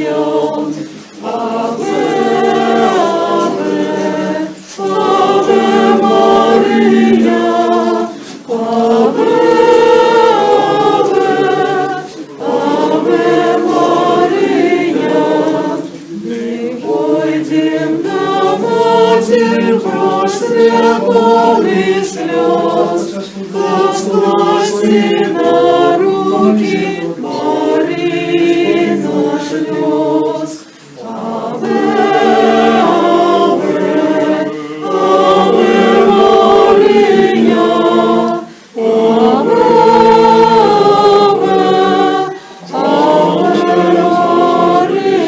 помыслен. Аве, Аве, Аве Мария, Аве, Аве, Аве Мария. Мы пойдем на Матерь Пресвятом и слез, возгласи на руки Марии нашлёс. Аве, Аве, Аве Мария, Аве, Аве, Аве Мария.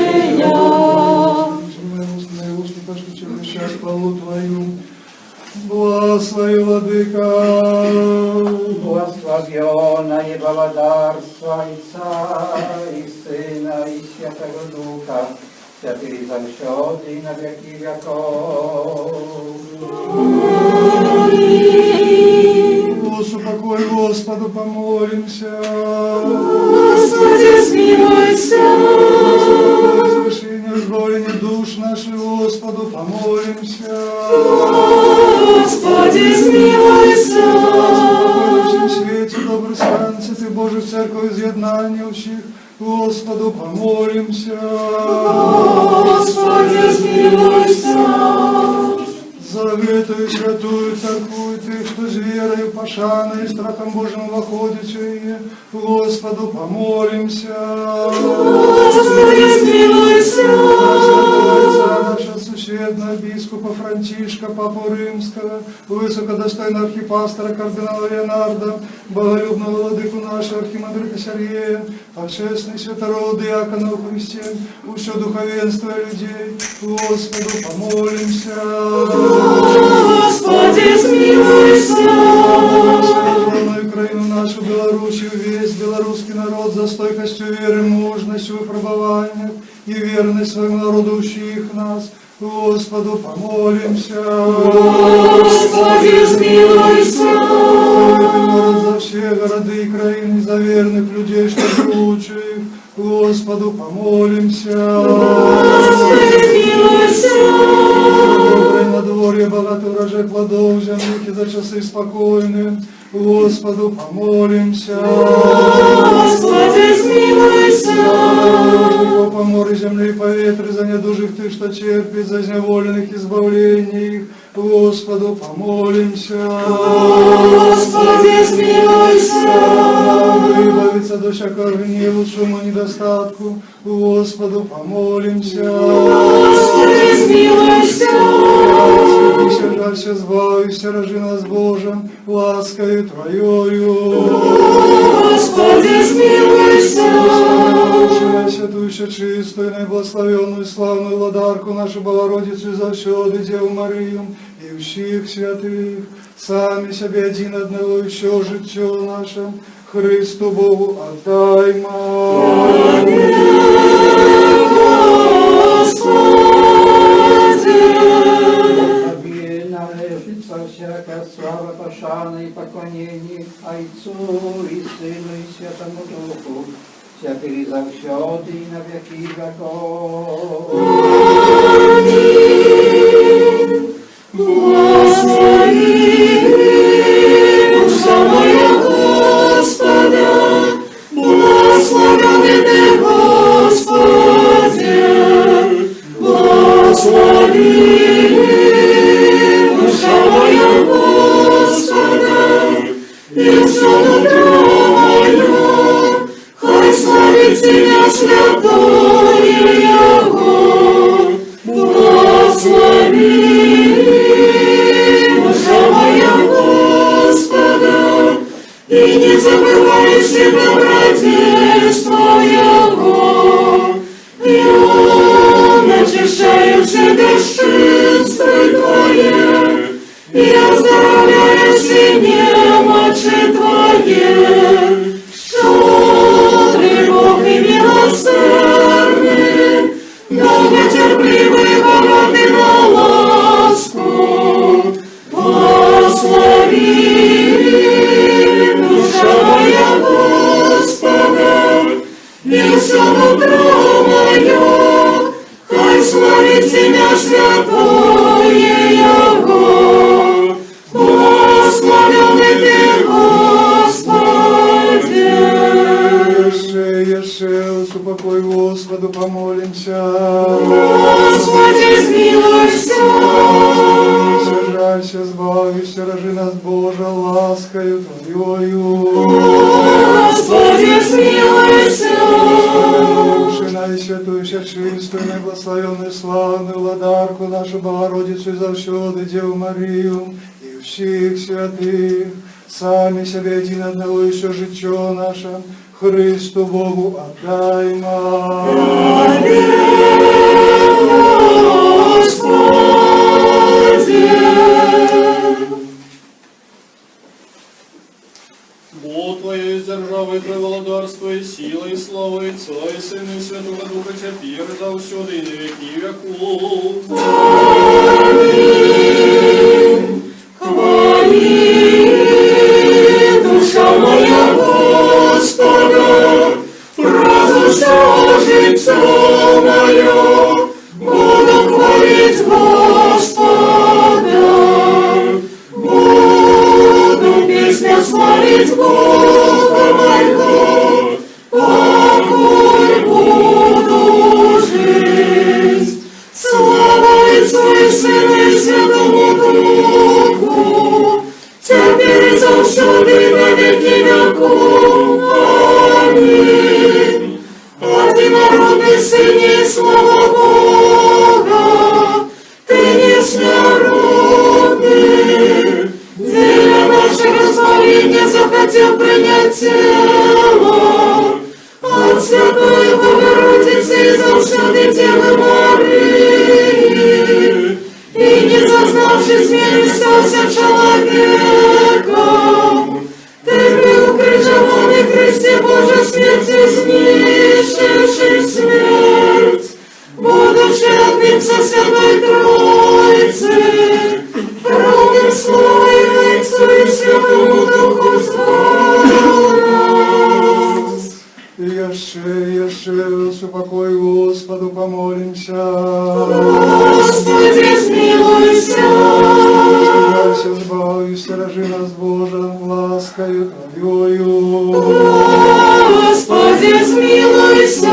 Благослови, Владыка. Благословенна и благодарство Отца и Сына и Святого Духа, святый завсёды и на веки веков. Господу покой, Господу помолимся. Господи, смилуйся. Господи, завершение избавления душ наших, Господу помолимся. Господи, смилуйся. Господи, во всем свете добрый станция Ты Божий Церковь изъеднающих, Господу помолимся. Господи, смилуйся. Заветую святую церковь Ты, что с верою, пошаной и страхом Божьим воходите, Господу помолимся. Господи, смилуйся. Наша сущедна бискупа Францишка, Папу Римского, высокодостойного архипастора кардинала Леонарда, боголюбного владыку нашего архимандрита Сергея, почестный святород диакона в Христе, уще духовенства людей, Господу помолимся. Господи, смилуйся. Славную Украину нашу, Белоруссию, весь белорусский народ за стойкостью веры, мужностью в выпробованиях и верность своему народу учи нас. Господу помолимся. Господи, смилуйся. Народ за все города и краины, за верных людей, что живущих. Господу помолимся. Господи, смилуйся. Доброе надворье, богатый урожай плодов земных и за часы спокойные. Господу помолимся. Господи, смилуйся. По морю земли и по ветру, за недужих Ты, что черпит, за изневоленных избавлений их. Господу помолимся. Господи, смилуйся. Выбавиться до всякого гневу, шуму, недостатку. Господу помолимся. Господи, смилуйся. Святыся, жалься, избавься, рожи нас, Боже, ласкою Твоею. Господи, смилуйся. Святую, чистую, наиблагословенную, славную владарку нашу Богородицу и завсёды Деву Марию и всех святых, сами себе один одного еще житье наше, Христу Богу отдаймо. Тебе належится всякая слава, пошана и поклонение Отцу и Сыну и Святому Духу, всякий завсёды и на веки веков. Аминь. Благослови душа моя Господа, благословен Ты, Господи, благослови душа моя Господа, и все нутро мое, хай славит Тебя святое Его. Благослови душа моя Господа, и не забывай все добродетства Его. Я очищаю все бесчинства Твое, и оздоровляю все немочи Твои. Щедрый Бог и милосердный, долготерпеливый, богатый на ласку, благослови душа моя Господа, и все нутро мое покой Господу помолимся. Господи, смилуйся. Жалься, збавися, рожи нас, Боже, ласкою Твоєю. Господи, смилуйся. Души наисвятую, чистую, неблагословенную, славную владарку нашу Богородицу и завсёды Деву Марию и всех святых, сами себе один одного еще житье наше, Христу Богу отдаймо. Господи. Бог Твоей державы, Твое владарство и сила, и слава, и Отца, и Сына, и Святого Духа, теперь и завсёды, и на веки веков. Аминь. Хвали, душа моя Господа, разуша життя мое, буду хвалить Господа. Буду песня славить Бога моего, покой буду жить. Слава Отцу и Сыну и Святому Духу, теперь и завсёды и на веки веков. Аминь. Одинородный Сыне и слава Бога, Ты несмиренный, для нашего спасения захотел принять тело от Святой Богородицы и завсёды Девы Марии, и не зазнавши смерти стался человеком. Ты был укрижованный в Христе Божьей смертью, снищивший смерть, будучи одним со Святой Троицей, ровным славой Отцу и Святому Духу звал нас. Еще упокой Господу помолимся. Господи, смилуйся. Жалься, збавися, рожи нас, Боже, ласкою Твоєю. Господи, смилуйся.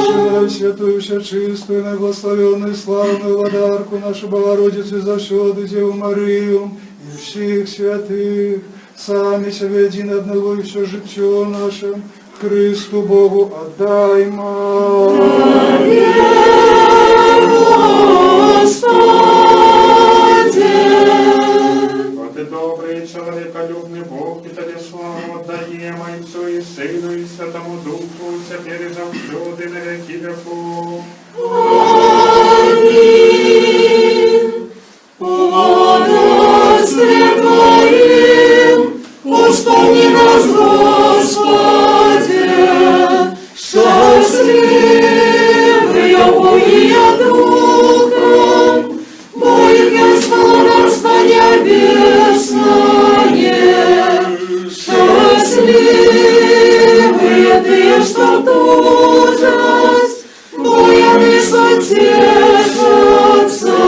Желаю святую, чистую, неблагословенную, славную владарку нашу Богородицу и завсёды Деву Марию и всех святых, сами себе один одного и все житье наше, Христу Богу отдаймо. Господи. А Ты добрый, человеколюбный Бог, и Тебе славу отдаем Отцу и Сыну и Святому Духу, теперь и завсёды на веки веков. Аминь. Владарстве Твоим исполни нас, Господи, счастливые буя духом, боясь владарства небесное, счастливые ты, что тужат, буяны сотешатся,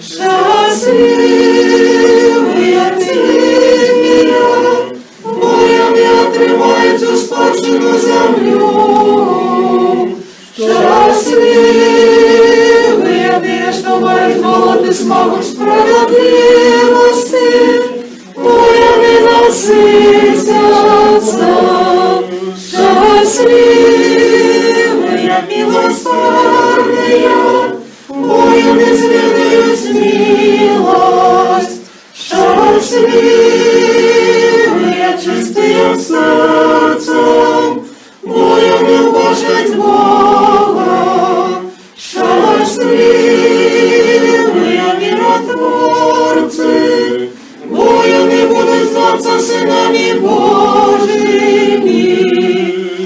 счастливые тихие, боями отрывают успадшую землю. Счастливые ты, что моих голод и смогут справедливости, боями насытятся. Счастливые милосердные, боями зведают милость. Счастливые чистые сердцем, боями уважать Бога. Счастливые миротворцы, боями будут зваться сынами Божьими.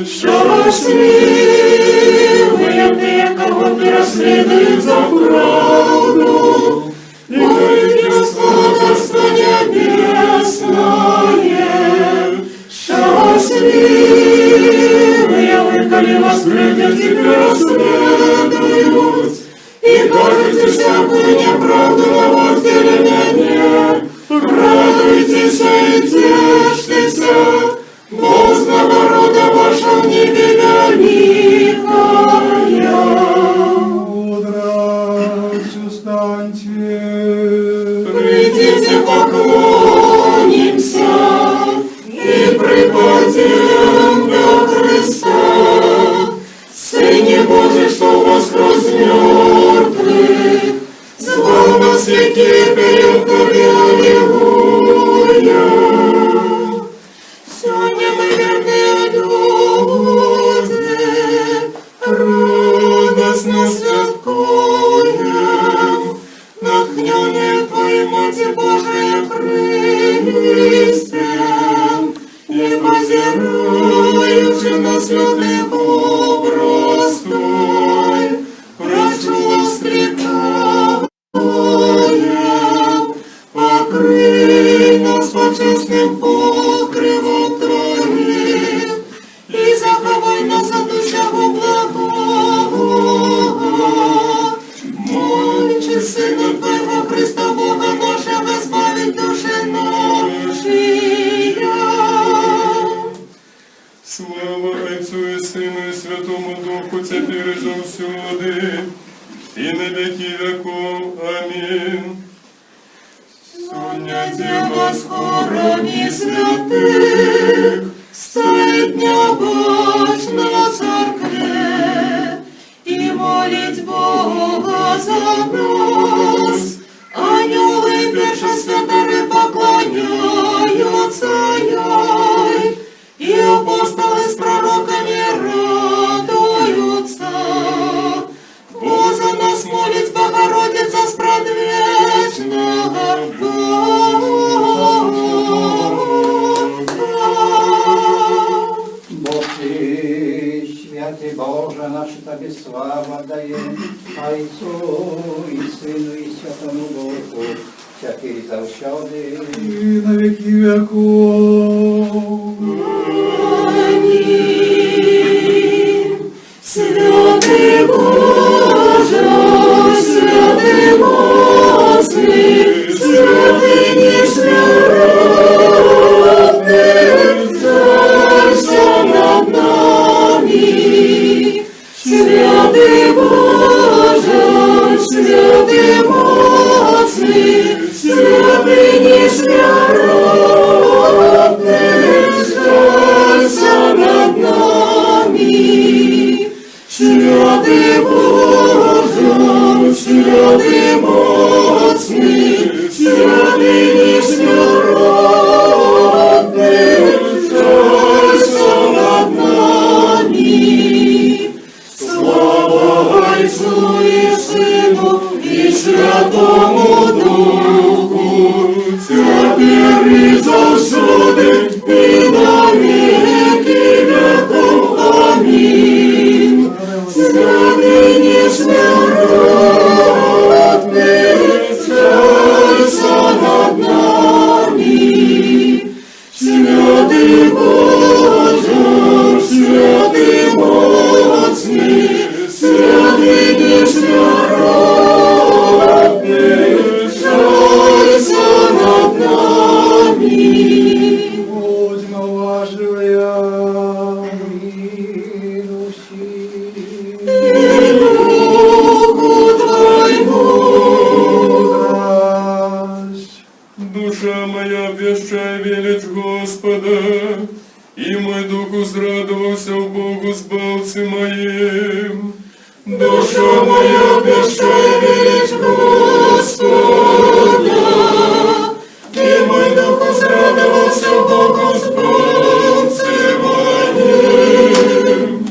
Счастливые те, кого не расследуют за правду, и будет Господарство небесное. Счастливые вы, коли вас придет тебя расследуют, и кажете всякую неправду на вас деяние. Радуйтесь и тешьтесь, Бог с народа вашего не великий. великая. Мудрость, устаньте. Придите, поклонимся и припадем до Христа, Сыне Божий, что воскрес с мертвых, звал нас веки, поем Тебе аллилуйя. Сегодня мы верные люди, радостно святкуем, нахнённые Твоей Матерь Божией Христем, и позираючи на святых образ Твой, врачу скрипаем, покрый нас почестным покривом Твоим, и заховай нас от усякого благого. Молчи, Сына Твоего Христа, Бога нашего, избавить души наши. Слава Отцу и Сыну и Святому Духу, теперь и завсюди, и на веки веков. Аминь. Соняйте вас хорами святых, стоит небось на церкве, и молить Бога за нас. Ангелы первосвятары поклоняются ей, и апостолы с пророками радуются. Бо за нас молит Богородица с предвечного Бога. Бо Ty, święty Boże, nasz Tobie sława daje, Ojcu i Synu i Świętemu Duchu, всякий завсёды. И на веки веков. Аминь. Святый Боже, святый Господи, святый несмертный, царься над нами. Святый Боже, святый Господи, святый несмертный, царься над нами. Святый Боже, святый моцный, святый несмертный, царься над нами. Слава Отцу и Сыну и Святому Духу, теперь и завсюди, и на веки веков. Аминь. Святый несмертный, царься над нами. Святый Боже, святый моцный, святый несмертный, царься над нами. Будьмо уважливые. Мудрость. Душа моя обвещай величь Господа, и мой дух узрадовался в Богу Збавцы моим. Душа моя обвещай величь Господа, и мой дух узрадовался в Богу Збавцы моим.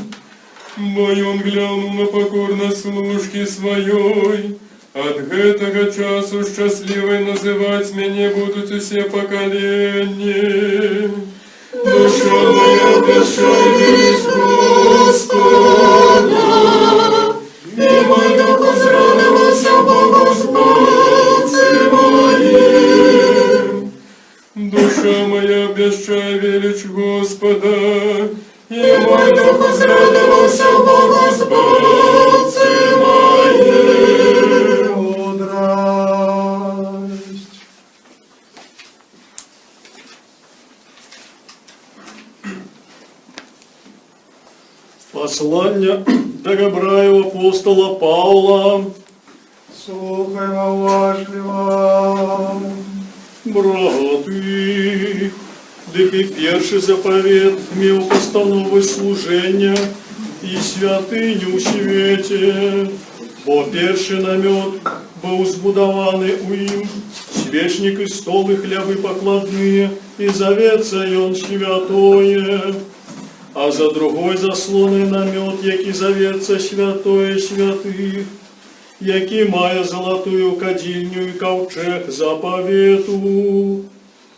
Бо он глянул на покорность служки своей, от гэтага часу счастливой называть меня будут все поколения. Душа моя, обещай величь Господа, и мой дух узрадовался Богу Збавцы моим. Душа моя, обещай величь Господа, и мой дух узрадовался Богу Збавцы моим. Мудрость. Послання до Гебреїв апостола Павла. Слухаймо уважливо. Брати, дык и перший заповед мел постановы служения и святыню у свете, бо перший намет был збудований у им, свечник и стол и хлябы покладные, и завеца и он святое. А за другой заслоной намет, який завеца святое святых, який має золотую кадильню і ковчег заповету,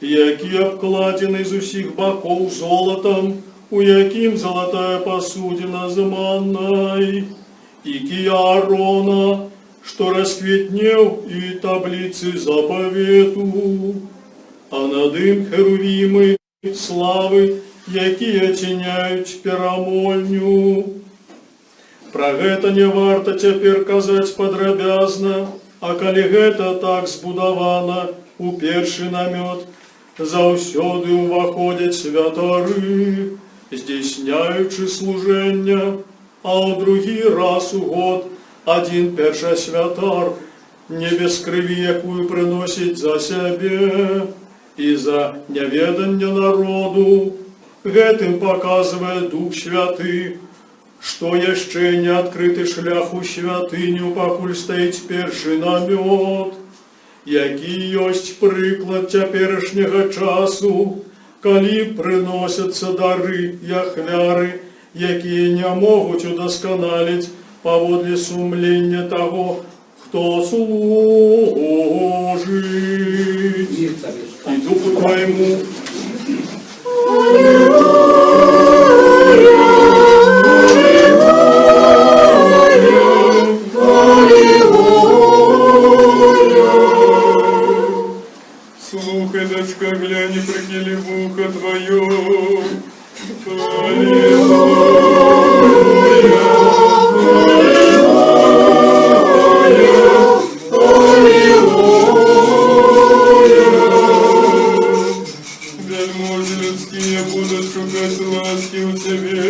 який обкладений з усіх боков золотом, у яким золотая посудина з манной, і кия Аарона, що розквітнев і таблиці заповету, а над им херувими слави, які очиняють пірамольню. Про гэта не варта цяпер казаць падрабязна, а калі гэта так збудавана у першы намёт, заўсёды ўваходзяць святары, здзейсняючы служэння, а ў другі раз у год адзін першасвятар, не без крыві, якую прыносіць за сябе і за няведанне народу. Гэтым паказвае Дух Святы, што яшчэ не адкрыты шлях у святыню, пакуль стаіць першы намёт, які ёсць прыклад цяперашняга часу, калі прыносяцца дары і ахвяры, якія не могуць удасканаліць паводле сумлення таго, хто служыць. І Духу Твайму. Слухай, дочка, глянь, прихили вухо твое. Вельможи людские будут шукать ласки у тебе.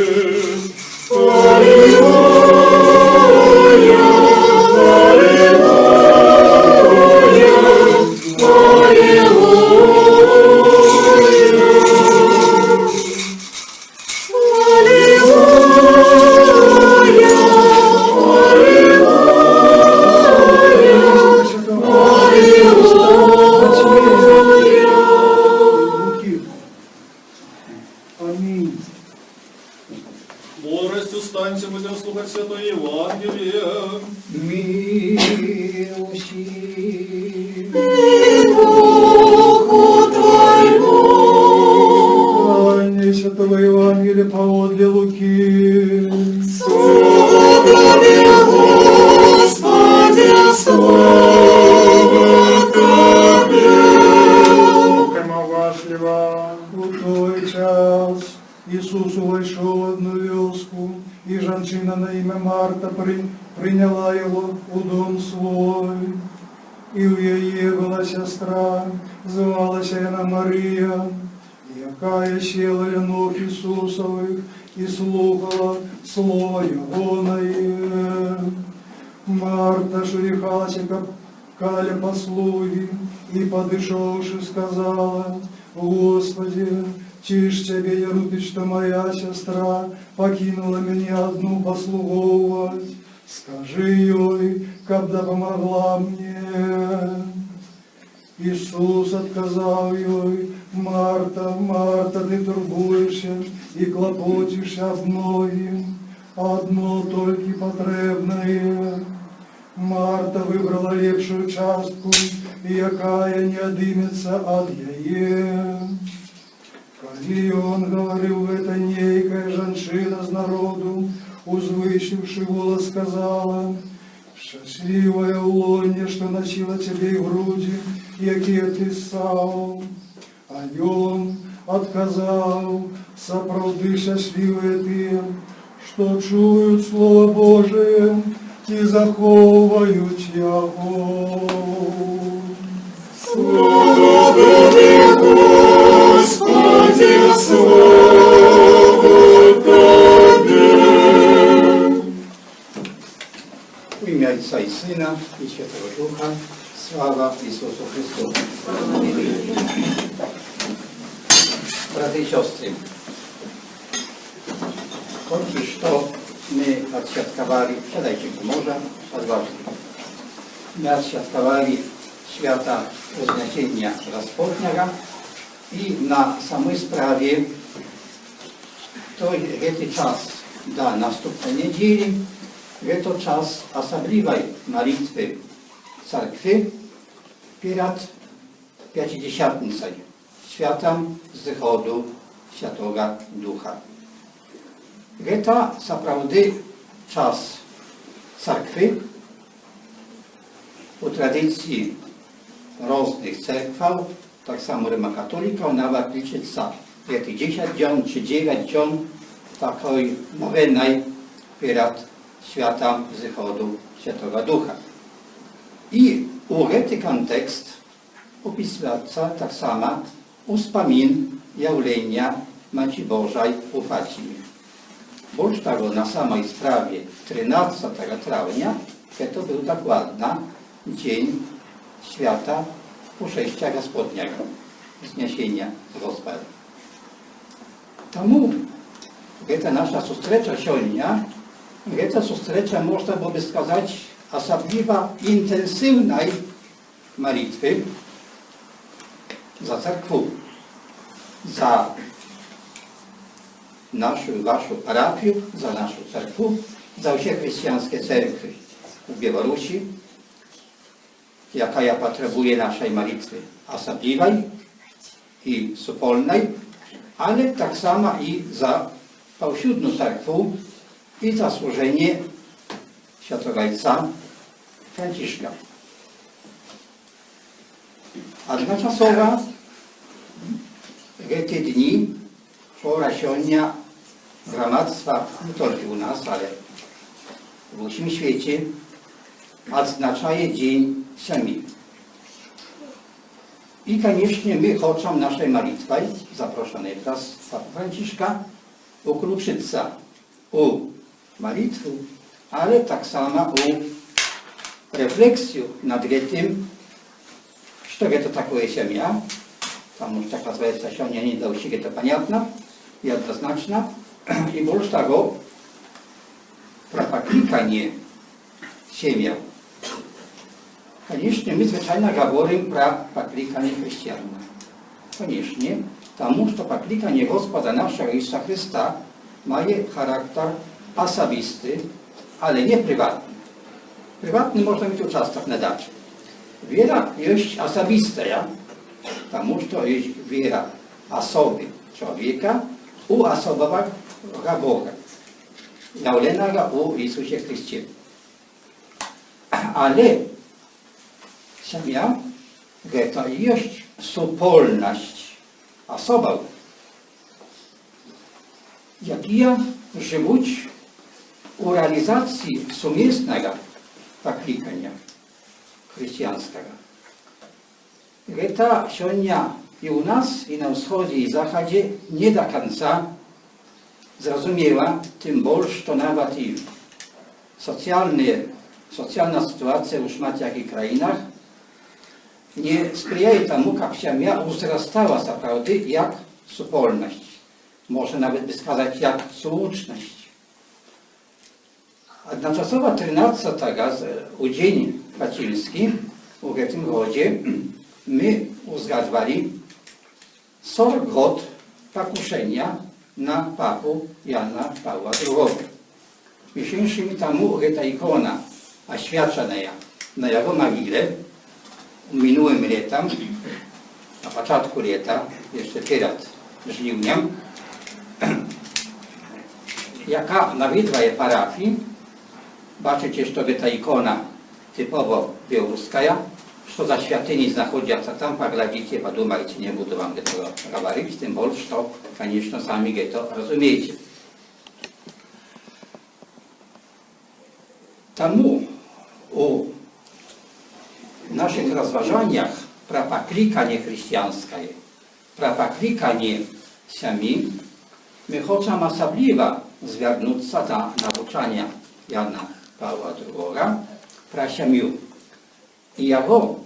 Аминь. Бодростью станьте, будем слухать Святое Евангелие. Милости. Духу Твоему. Ранее Святого Евангелия поводле Луки. Слава Тебе, Господи, слава Тебе. Слухаймо уважливо. У той час Ісус увайшов в одну вёску, і жінка на ім'я Марта прийняла його у дом свой. І у її була сестра, звалася вона Марія, яка сіла ля ног Ісусових і слухала слово Йогоне. Марта ж уріхалася каля послуги, і, подишовши, сказала: Господи, чи ж Тебе не рупить, что моя сестра покинула меня одну послуговать? Скажи ей, когда помогла мне. Иисус отказал ей: Марта, Марта, ты турбуешься и клопотишься об многим, одно только потребное. Марта выбрала лепшую частку, якая не одымется от яе. Коли он говорил, это некая женщина з народу, узвысивши голос, сказала: «Счастливая в лоне, что носила тебе и груди, які ти сав». А ён отказал: «Сапраўды счастливые тем, что чуют Слово Божие и заховывают его». Слава Тебе, Господи, слава Тебе. Syna i Świętego Ducha. Sława Jezusu Chrystusowi. Braty i siostry, choć to my odświadkowali, siadajcie tu może, odważnie. My odświadkowali świata Wzniesienia Gospodniego i na samej sprawie to jest czas do następnej niedzieli, to czas osobliwej modlitwy Cerkwi przed Pięćdziesiątnicą, światem zchodu Świętego Ducha. To naprawdę czas Cerkwi u tradycji różnych cerkwał, tak samo rzymskokatolików, nawet liczyca 10 dni czy 9 dni takiej nowennej przed światem zchodu Świętego Ducha. I u ten kontekst opisywająca tak samo uspomin jawlenia Matki Bożej u Fatimie. Bolż tego na samej sprawie 13 trawnia to był dokładnie dzień świata Przyjścia Gospodniego, Wzniesienia Gospoda. Tomu ta nasza zustrecza siolnia, ta zustrecza można byłoby сказать osobliwa intensywnej modlitwy za cerkwę, za naszą, waszą parafię, za naszą cerkwę, za wszystkie chrześcijańskie cerkwy w Białorusi, jaka ja potrzebuje naszej modlitwy osobliwej i wspólnej, ale tak samo i za powszechną cerkwę i za służenie Świętego Ojca Franciszka. Jednoczasowo w te dni wczorajszenia gromadztwa, nie tylko u nas, ale w całym świecie, odznaczaje Dzień Ziemi. I koniecznie my chcemy naszej modlitwy, zaproszonej teraz Papa Franciszka, ukróczyć u modlitwy, ale tak samo u refleksji nad tym, co to takie ziemia. Tam już taka zwaja siemia nie dla wszystkich to понятно, jednoznaczna. I bolż tego, propaklikanie ziemia. Koniecznie my zwyczajnie mówimy про покlikanie chrześcijan. Koniecznie, тому что покlikanie Gospoda naszego Jezusa Chrysta ma charakter osobisty, ale nie prywatny. Prywatny można mieć участок na dacie. Wiera jest osobista, потому что jest wiera osoby człowieka u osobowego Boga, jawionego u Jezusie Chryście. Ale семья to jest wspólność osobowa, jakie żyją u realizacji sumiestnego покlikania chrześcijańskiego. To сегодня i u nas, i na wschodzie, i zachodzie nie do końca zrozumiała, tym bardziej, że nawet i socjalna sytuacja w szmaciach krajach nie sprzyja temu, jak семья wzrastała naprawdę jak wspólność. Może nawet by сказать, jak słuszność. Jednoczasowo 13 u Dzień Fatimski w tym godzie my uzgadwali 40 lat pokuszenia na papu Jana Pawła II. Miesięcznie temu ta ikona oświadczona na jego mogile minionym latem, na początku lata, jeszcze przed żniwniem, jaka nawiedła parafii. Baczycie, że ta ikona typowo białoruska, co za świątyni znajduje się tam, pogladzicie, podumajcie, nie budu wam tego mówić, tym bardziej, że koniecznie sami to rozumiecie. Temu u naszych rozważaniach про покlikanie chrześcijańskie, про покlikanie ziemi, my chcemy osobliwie zwrócić się do nauczania Jana Pawła II, пращамю. И его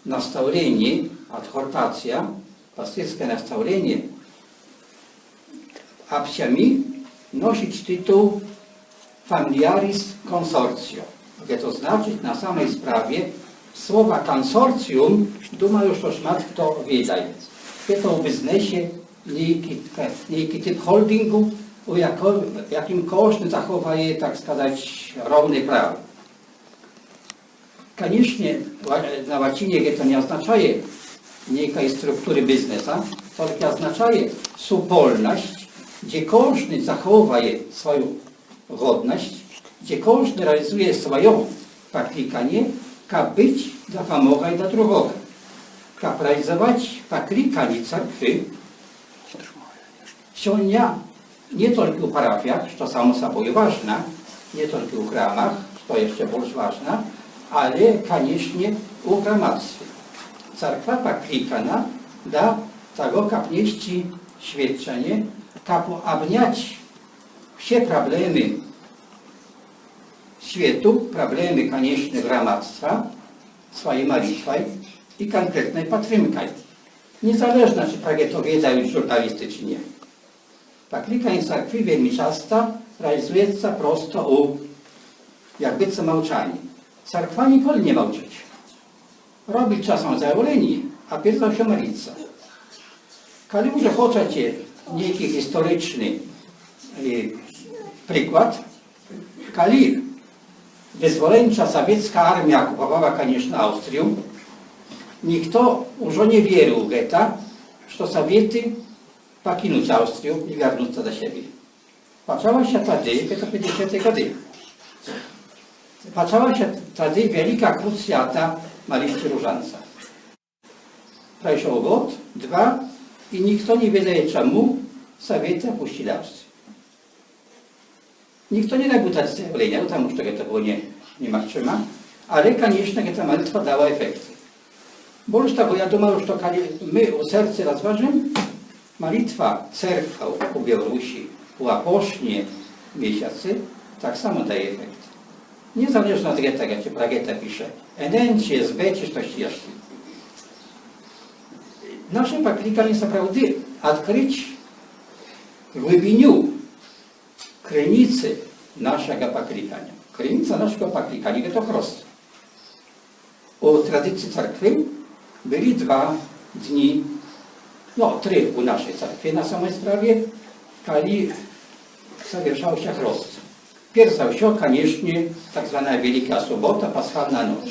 наставление, адхортация, пастырское наставление, общами носит титул familiaris consortio. Gdzie to znaczy na samej sprawie słowa konsorcjum, думаю, що шмат хто відає. Це в бізнесі niejaki typ holdingu, u jakim każdy zachowuje, tak сказать, równe prawo. Koniecznie na łacinie to nie oznacza niejkiej struktury biznesa, tylko oznacza supolność, gdzie każdy zachowuje swoją godność, gdzie każdy realizuje swoją paklikanie, jak być dla pomoga i dla drugiego. Jak realizować paklikanie cerkwy, сегодня nie tylko w parafiach, co samo sobą ważne, nie tylko w chramach, co jeszcze bardziej ważne, ale koniecznie w gramadztwie. Cerkwa paklikana da tego kapnieści świadczenie, jak obniać wszystkie problemy światu, problemy koniecznie gramadztwa, swojej modlitwy i konkretnej patrymkaj. Niezależnie, czy prawie to wiedza już żurnalisty, czy nie. Paklikanie cerkwi veľmi często realizuje się prosto jakby co małczanie. Cerkwa nikogo nie małczyć. Robić czasem zajawlenie, a pierwsze się modlić. Kiedy już chcecie niejaki historyczny przykład, kiedy wyzwoleńcza sowiecka armia okupowała koniecznie Austrię, nikt już nie wierzył w to, że Sowiety покинуть Австрию и вернуться до siebie. Почалась wtedy, to 50 годы. Почалась wtedy wielka krucjata Maryści Różańca. Przeszło gод, dwa i nikt nie wie czemu Sowiety opuścili Austrię. Nikt nie robił tak zjawlenia, потому что to było niemożliwe, ale koniecznie ta modlitwa dała efekty. Больше того, я думаю, что мы у сердца rozważamy, Malitwa cerkwa u Białorusi u aposznie miesiące tak samo daje efekt. Niezależnie od tego, czy prageta pisze NN, czy SB, czy coś jeszcze. Naszym paklikami jest naprawdę odkryć głębiniu krynicy naszego paklikania. Krynica naszego paklikania to chrost. U tradycji cerkwy byli 2 dni, no 3 u naszej cerkwi na samej sprawie, kiedy zawieszał się chrost. Pierwsza się, koniecznie, tak zwana Wielka Sobota, Paschalna Noc.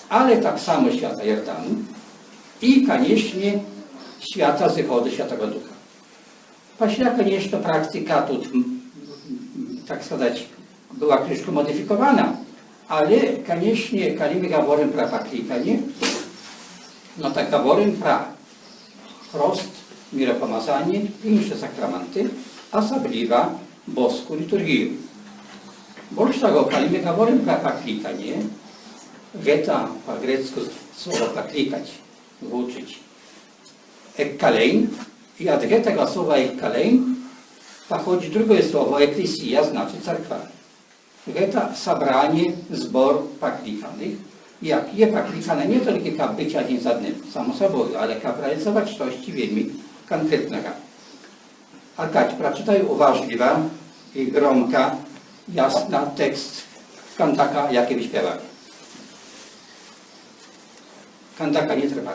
Ale tak samo świata Jordanu i koniecznie świata Zychody Świętego Ducha. Pośle, koniecznie, praktyka tu, tak сказать, była troszkę modyfikowana, ale koniecznie, kiedy my mówimy про paklikanie, no tak mówimy про chrost, miropomazanie i inne sakramenty, osobliwa boską liturgię. Больше того, когда мы говорим про paklikanie, это по-грецку слово покликать, выучить, ekkalein, i od tego słowa ekkalein pochodzi drugie słowo eklesja, znaczy cerkwa. Это собрание, zbor paklikanych, jak je paklikane nie tylko jak być один z одним, samo sobą, ale jak realizować coś wielmi konkretnego. Arkadź, przeczytaj uważliwie i gromka, jasna tekst kantaka, jaki wyśpiewali. Kantaka nie trzeba.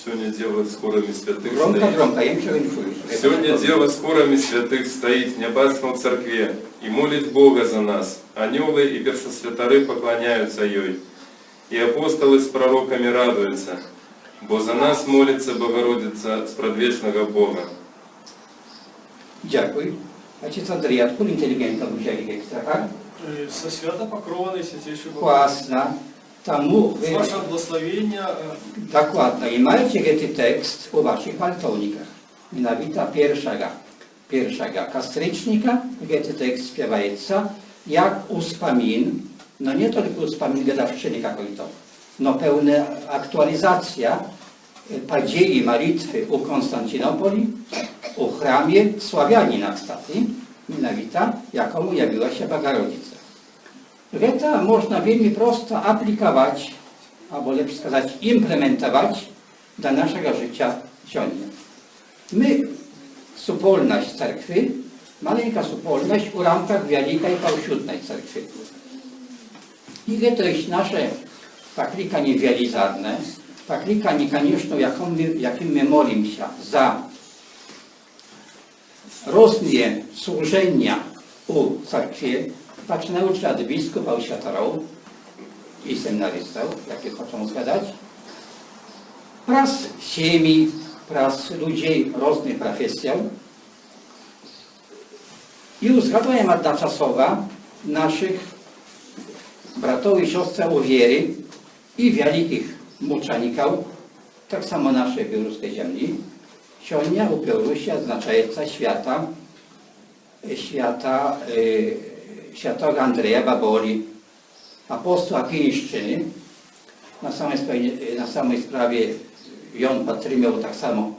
Сегодня дело с хорами святых Громко, стоит. громко, я ничего не чую. Сегодня дело с хорами святых стоит в небесной церкви и молит Бога за нас. Анёлы и першосвятары поклоняются ей, и апостолы с пророками радуются, бо за нас молится Богородица с предвечного Бога. Дякую. Отец Андрей, откуда интеллигентно взяли гектор? Со свято покрованный святейший Бог. Классно. Тому С вашего благословения dokładnie. I macie ten tekst u waszych waltownikach. Mianowicie pierwszego kastrycznika, gdzie ten tekst śpiewaється, jak uspamin, no nie tylko uspamin gadawczyny какой-то, no pełna aktualizacja podziei modlitwy u Konstantynopoli, u chramie Sławianina, kстати, mianowicie jakomu jawiła się Bogorodica. To można veľmi prosto aplikować, albo lepiej сказать, implementować do naszego życia ciągnie. My, supolność cerkwi, maleńka supolność w raмках Wielkiej Pałsiudnej cerkwi. I to jest nasze poklикanie wielizarne, poklикanie, конечно, jakim my modlimy się za różne służenia u cerkwi, zaczynając od biskupów, świętarów i seminarystów, jakie chcą zgadać, wraz z siemi, wraz ludzi różnych profesji. I uzgadujemy jednoczasowo naszych bratów i siostr u wiery i wielkich muczeników, tak samo naszej białoruskiej ziemi. Сегодня u Białorusi oznaczająca świętego Andrzeja Baboli, apostoła Kiniszczyny. Na samej sprawie on podtrzymał tak samo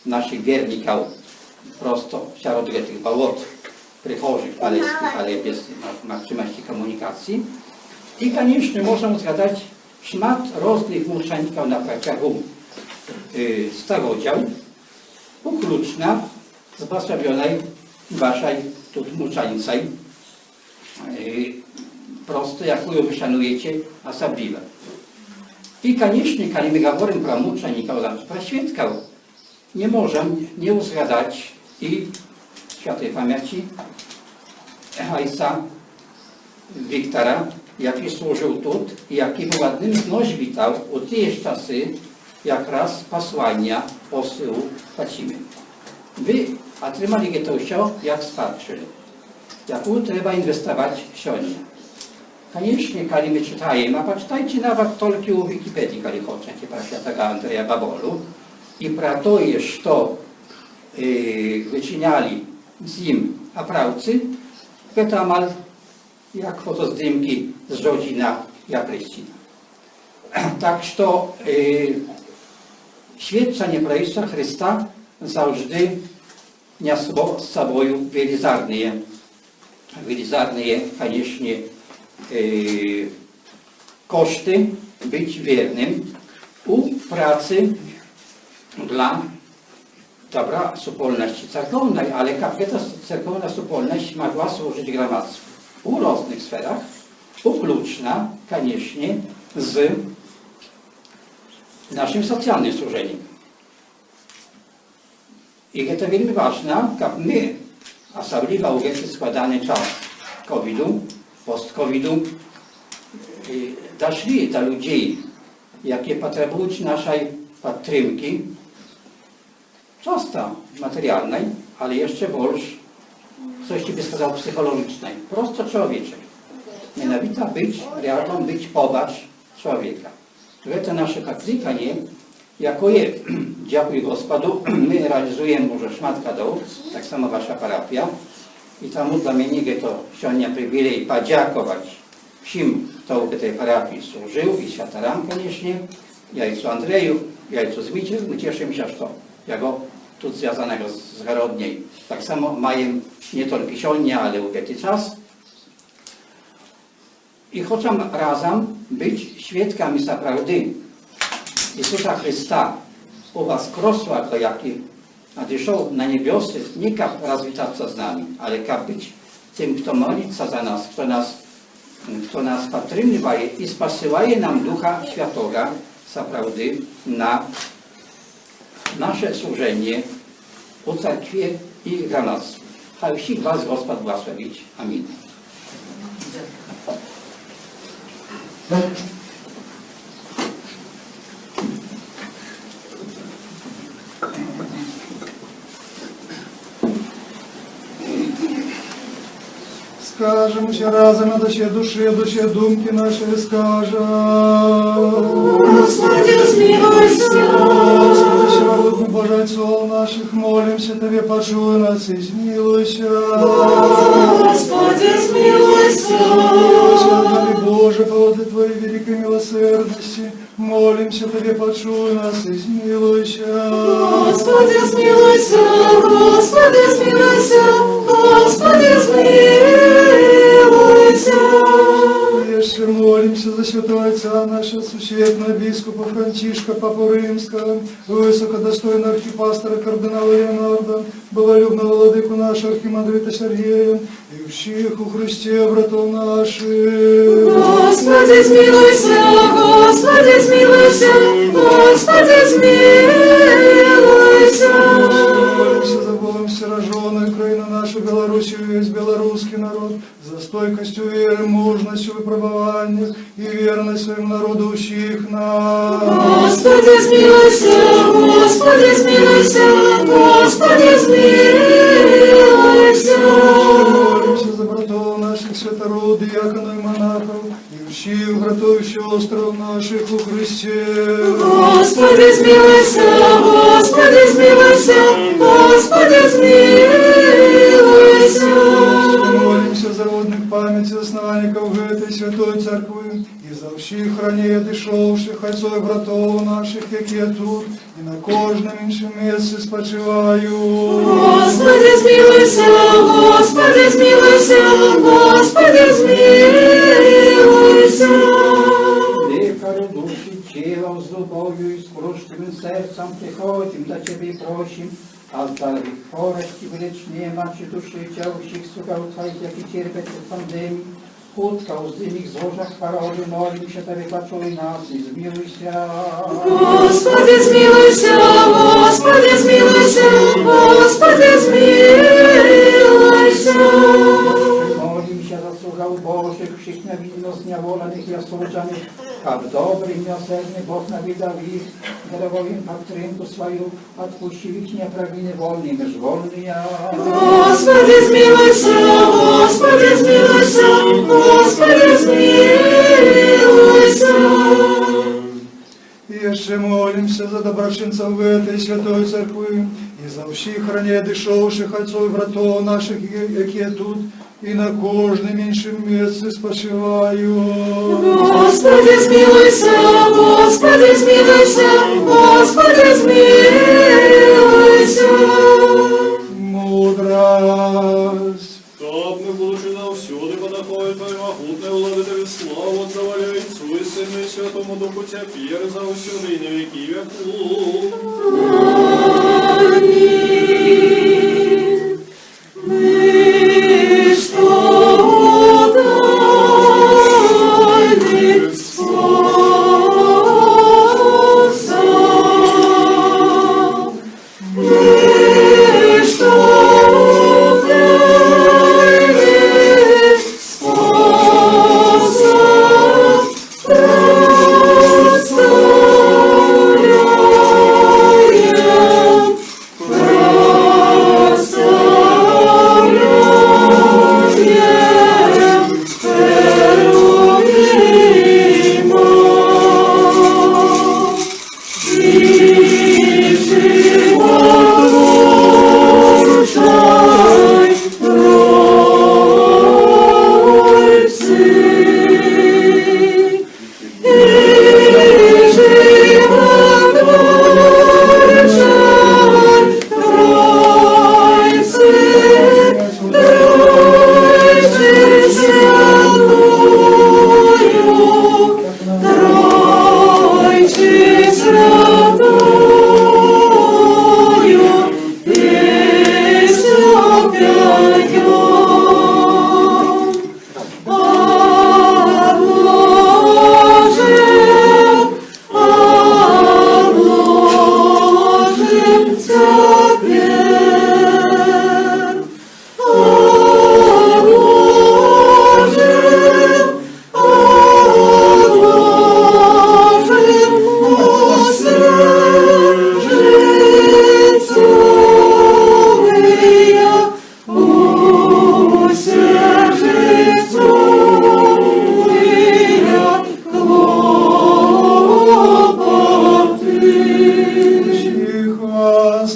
naszych wierników prosto wśród tych bolot przychodzych paleckich, ale bez możliwości komunikacji. I koniecznie możemy zgadać szmat różnych muczeników na протягу starodział, ukluczna z błogosławionej waszej muczeńcej, prosto jaką ją wyszanujecie osobliwie. I koniecznie, kiedy my mówimy pro muczeników, pro świadków, nie możemy nie uzgadać i świętej pamięci ojca Wiktora, jaki służył tu i jaki był jednym z nośbitów u tych czasy, jak raz posłania posyłu Facimy. Wy otrzymali to wszystko, jak spatrzyli. Jaką trzeba inwestować w sioni. Koniecznie, kiedy my czytajemy, a poczytajcie nawet tylko u Wikipedii, kiedy chcecie, pro świętego Andrzeja Babolu i pro to, co wyczyniali z nim oprawcy, to amal jak fotozdjęki z rodzina Japryścina. Tak, że świadczenie pro Jezusa Chrysta zawsze niosło z sobą wielizarne, koniecznie, koszty być wiernym u pracy dla dobra supolności cerkownej, ale ta cerkowna supolność mogła służyć gromadztwu u różnych sferach, ukluczna, koniecznie, z naszym socjalnym służeniem. I to bardzo ważne, jak my, osobliwie u wielki składany czas COVID-u, post-COVID-u, doszli do ludzi, jakie potrzebują naszej podtrzymki, często materialnej, ale jeszcze больше, coś by сказал, psychologicznej, prosto człowieczej. Mianowicie być rядом, być poważ człowieka. To nasze poklикanie, jakie, dziękuję Gospodu, my realizujemy już szmat kadów, tak samo wasza parafia. I temu dla mnie to сегодня przywilej podziękować wszystkim, kto w tej parafii służył i świętaram, koniecznie, jajcu Andrzeju, jajcu Zmicie, my cieszymy się, że jego tu związanego z Garodniej. Tak samo mają nie tylko сегодня, ale ubiegły czas. I chcą razem być świadkami prawdy Jezusa Chrysta u was krosła, jaki nadeszł na niebiosy, nie jak rozwitać z nami, ale jak być tym, kto modlić za nas, kto nas podtrzymuje i spasyłaje nam Ducha Świętego prawdy na nasze służenie u cerkwi i gromadztwie. A wszystkich was Gospod błogosławić. Amin. Скажем się razem, a do się думки наши скажем. Господи, смилуйся. Всеволодный Божий Отцов наших, молимся Тебе, почуй нас и смилуйся. Господи, смилуйся. Святой Боже, по воде Твоей великой милосердности, молимся Тебе, почуй нас и смилуйся. Господи, смилуйся. Господи, смилуйся. Господи, змилуйся. Еще молимся за святого отца нашего, существенного епископа Францишка, Папу Римского, высокодостойного архипастора кардинала Леонарда, боголюбного владыку нашего архимандрита Сергея, и всех у Христе, братов наших. Господи, змилуйся, Господи, змилуйся, Господи, змилуйся. Молимся за Богом всерожженную Украину нашу, Белоруссию, весь белорусский народ, за стойкостью веры, мужностью выпробованиях и верность своему народу ущих нас. Господи, змилуйся, Господи, змилуйся, Господи, змилуйся. Молимся за братов наших святород, диаконов и монахов, и всех братов и сестров наших у Христе. Господи, змилуйся, Господи, змилуйся, Господи, змилуйся. Молимся за водных памяти основанников этой святой церкви, и за всіх ранее дишовших отцов и братов наших, які тут, і на кожному іншому місці спочивають. Господи, змилуйся, Господи, змилуйся, Господи, змилуйся. Лікарю душі, тілом, з любов'ю і скрушним серцем приходим до Тебе і просим, отдай хворости вылечения нашей души, тягущих слугов Твоих, які терпят від пандемії, хутка уздим їх з ложах хвороби, молимся Тебе, почуй нас і змилуйся. Господи, змилуйся, Господи, змилуйся, Господи, змилуйся. Молимся за слугов Божих, всіх невинно зневолених і осуджених, как добрый, милосердный Бог навидал их, даровал им подтримку свою, отпустив их неправильные вольные, межвольные. Господи, змилуйся, Господи, змилуйся, Господи, змилуйся. І ще молимся за доброчинців в этой святой церкви, і за всіх ранее дишовших отцов і братов наших, які тут, і на кожному іншому місці спочивають. Господи, змилуйся, Господи, змилуйся, Господи, змилуйся. Мудрость. Так мы, будучи навсюди, подоходит Твоей могутной владыкове славу, отдавали Отцу и Сыну и Святому Духу теперь за всюди и на веки веков. Аминь. Мы что тайны Спаса,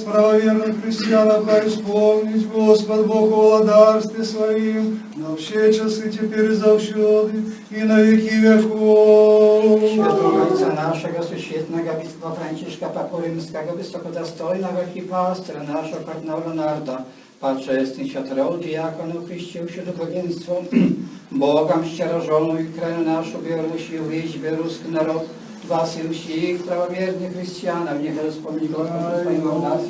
правоверных христианов, а исполнить Господь Бог о владарстве Своим, на все часы теперь и завсёды, и на веки веков. Świętego Ojca naszego, suświetnego biskupa Franciszka, Papu Rzymskiego, wysokodostojnego archipastra naszego kardynała Leonarda, paczestny światorodu, diakonów, chryściusiu, duchowieństwo, Богом щирожону и краю нашу верующую вещь, русский народ, вас и всех правоверных христианов, нехай вспомни Господа Твоего нас, и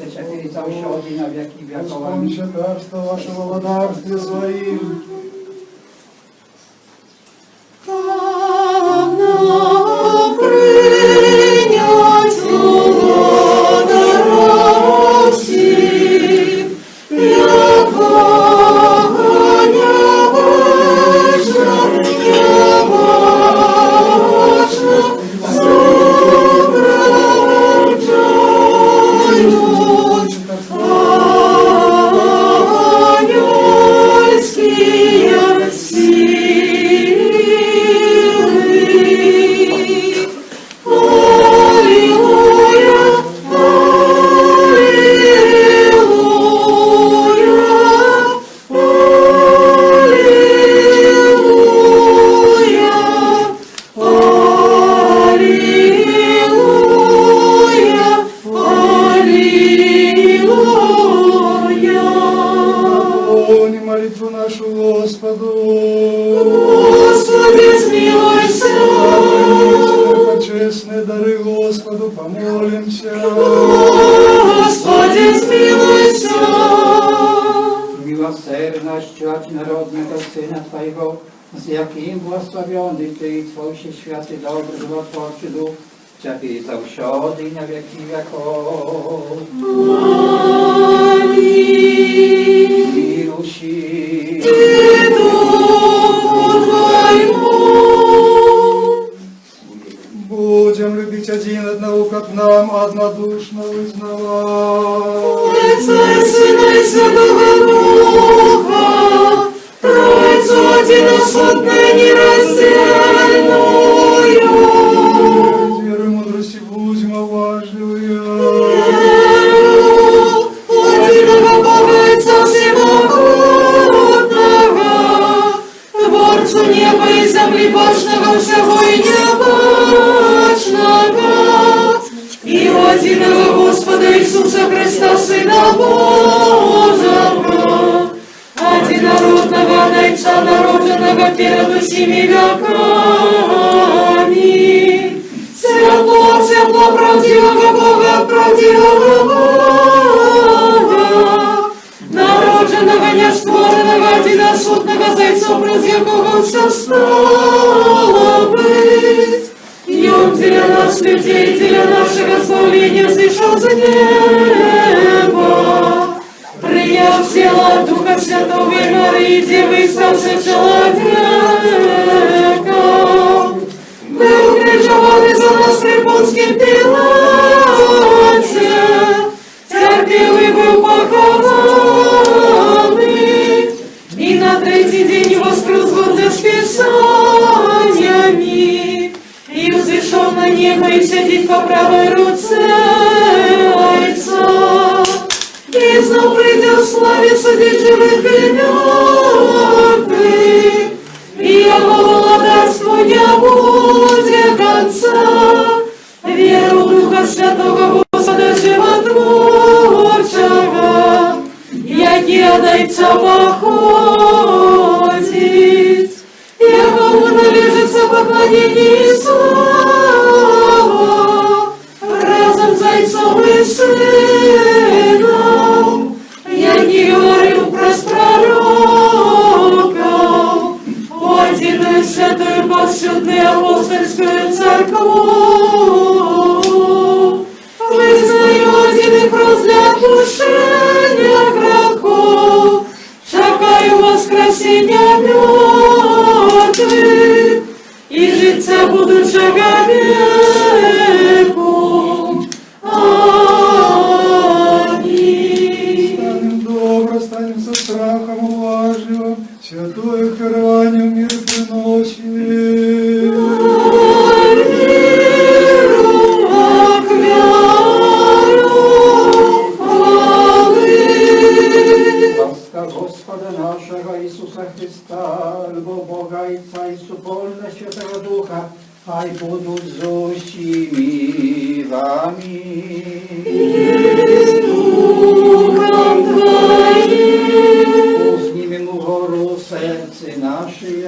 завсёды и на веки веков. Вспомните царство вашего владарстве Своим. Как нам принять владара всех, яко молитву нашу Господу. Господи, смилуйся. Почестные дары Господу, помолимся. Господи, смилуйся. Miłosiernością narodnego Syna Twojego, z jakim błogosławiony Ty i Twój święty, dobry, żywotwórczy Duch, Ciebie zawsiody i na wieki wieków. Amin. Milusi. I Duchu Твоему. Будем любить один одного, как нам однодушно вызнавать. Отца и Сына и Святого Духа, Троицу единосудную нераздельную. Веру и мудрости будем уважливые. Единого Бога Отца Всемогутного, Творцу неба и земли, башного всего и небашного, и единого Господа Иисуса Христа, Сына Божьего, одинородного Отца, народженного перед всеми веками, светло правдивого Бога, правдивого Бога, народженного, нестворенного, единосудного, Зайцом, пред якого все стало быть, и Он для нас, людей, для нашего избавления, сошел с неба, приняв тело от Духа Святого и Марии, Девы, ставший человеком, был крещен за нас при Понтским Пилате, терпел и был похоронный, и на третий день воскрес гордо с Писаниями, и взошел на небо и сидит по правой руце Отца, и знов придет в славе судить живых и мертвых, и его владарству не будет конца. Веру Духа Святого Господа Животворчего, яки от Отца походит, якому належится поклонение и слава, разом Зайцом и Сыном, яки говорил про пророков, единую святую повсюдную апостольскую церковь, вызнаю один крест для отпущения грехов, чекаю воскресения мертвых, и житься будущего веку. Аминь. Станем добро, станем со страхом уважливым, святое впирание в мир приносим. Веру, ак веру, Jezusa Chrysta, любов Бога Отца и супольна Святого Духа, хай будуть з усіми вами. Узнімемо вгору серці наші.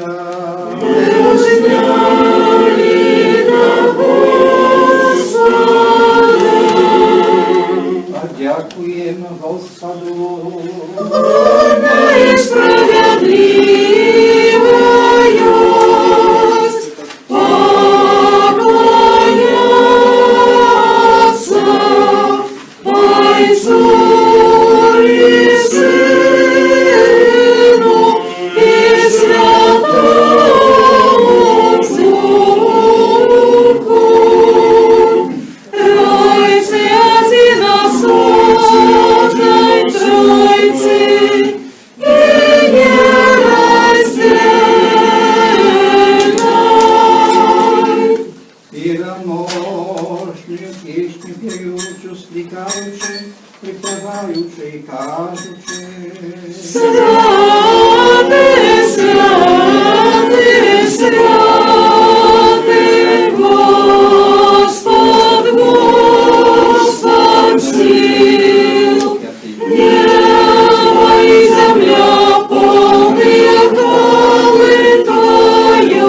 Дякуємо Господу. И справедливость поклоняться Отцу и Сыну и Святому Духу. Тройцы одиносложной Тройцы и нераздельной. Миромощную песню пеючу, скликаючи, припеваючи і кажучи. Святый, святый, святый, Господь, Господь сил. Небо и земля полные хвалы Твоей.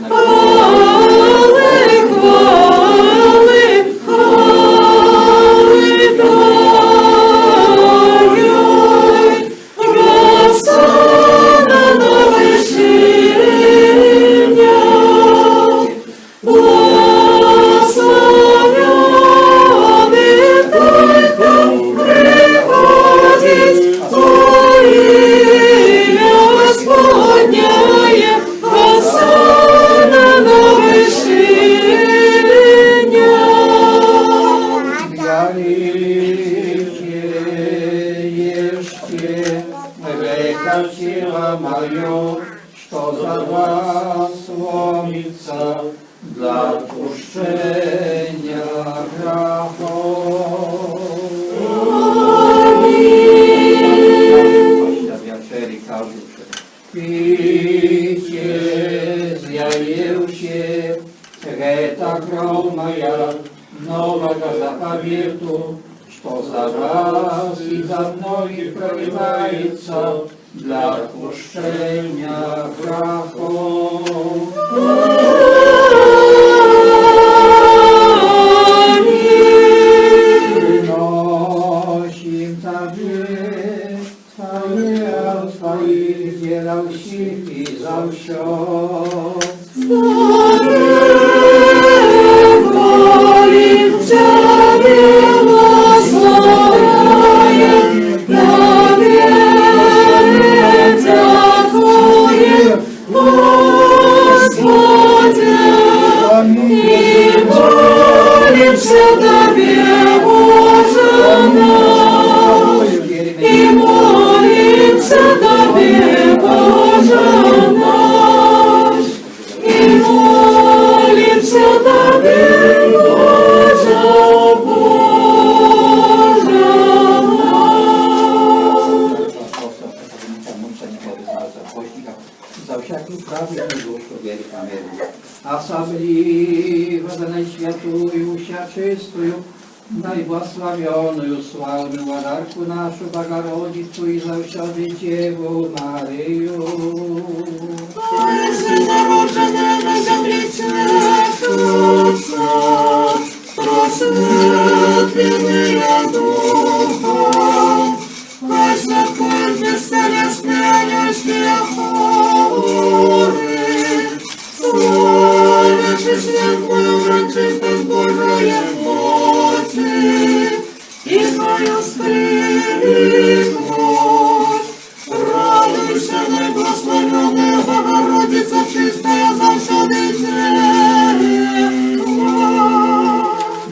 Хвалы, хвалы, хвалы Твоей. Госана на вышинях. Благословенный Только приходит имя Господняе. Госана на вышинях. Ялите, ешьте, река тело мое, что за вас ломится для отпущения грехов. Після вечері кажучи, пийте, з'явивши, это кровь моя, нового заповету, что за вас и за многих проливается для отпущения грехов. Приносим Тебе, Твоих делающих и за все. Молим Тебе, возлагаем на вере Твоем, Господи, и молимся Тебе, Боже наш, и молимся Тебе, Боже наш, и молимся Тебе, Боже, Боже За всякую праведную душу верит. Аминь. Особливо за наисвятую, всячистую, наиблагословенную, славную владарку нашу Богородицу и за всякую Деву Марию. Если народженная на земле церковца, просветленная духом, возлякует бесконечные ангельские хоры, славишь светлую врачистость Божией плоти, и твою стрельность. Радуйся, наиблагословенная Богородица, чистая завсёды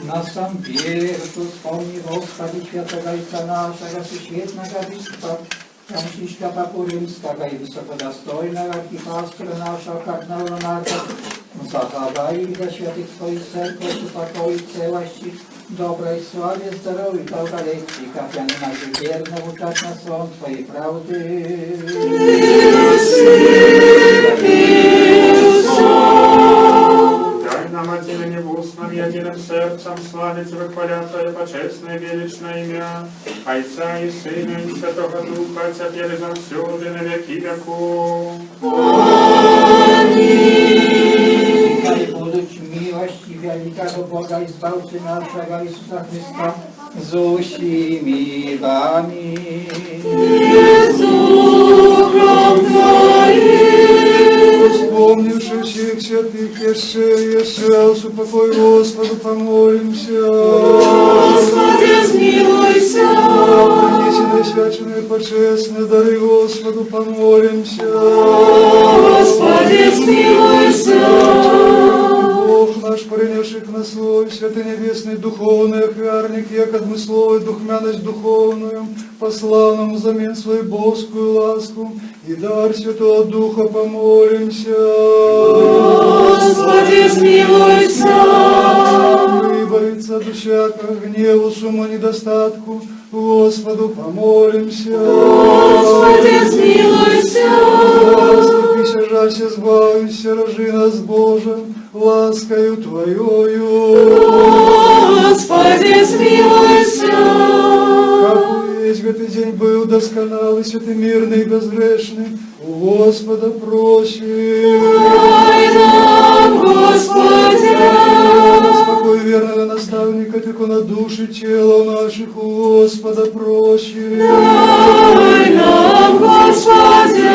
На сам веру, вспомни, Господи, святого Отца нашего, всесветного Бога, Францишка Папу Римского и высокодостойного архипастора нашего кардинала Марка, Zachowaj ich do świętych Twoich cerkwi, uspokoi cełości, dobrej sławie, zdrowiu, dolgoleści, kapłany nasi wierno uczać na sąd Twojej prawdy. Дай нам один невустным, единым сердцем славить, выхвалять Твое почестное величное имя, Отца и Сына и Святого Духа, теперь и завсюду, на веки веков. Niechaj budуть miłość i wielka do Boga i Zbawcy naszego Jezusa Chrysta z usimi Wami. Вспомнивши всех святых еще упокой Господу, помолимся. Господи, смилуйся. Принесенные свяченные почестные дары Господу, помолимся. Господи, смилуйся. Бог наш, принявших на свой святый небесный духовный охвярник, як одмысловый духмяность духовную, послав нам взамен свою божскую ласку и дар Святого Духа, помолимся. Господи, смилуйся. Выбавиться от всякого гневу, суму, недостатку, Господу помолимся. Господи, смилуйся. Заступися, жалься, избавься, рожи нас, Боже, ласкою Твоею. Господи, смилуйся. Как весь этот день был досконалый, святый, мирный и безгрешный, у Господа просим. Дай нам, Господи. Спокой верного наставника, опекуна души, тела наших, у Господа просим. Дай нам, Господи.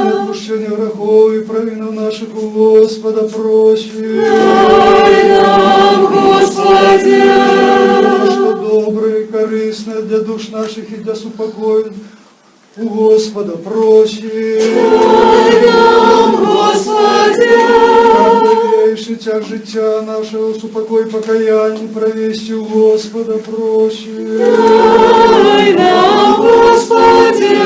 Отпущение грехов и провинов наших, у Господа просим. Дай нам, Господи. Что доброе и корыстное для душ наших и для супокоен, у Господа просим. Дай нам, Господи. Новейший тяг життя нашего, супокой покаяние, провести у Господа просим. Дай нам, Господи.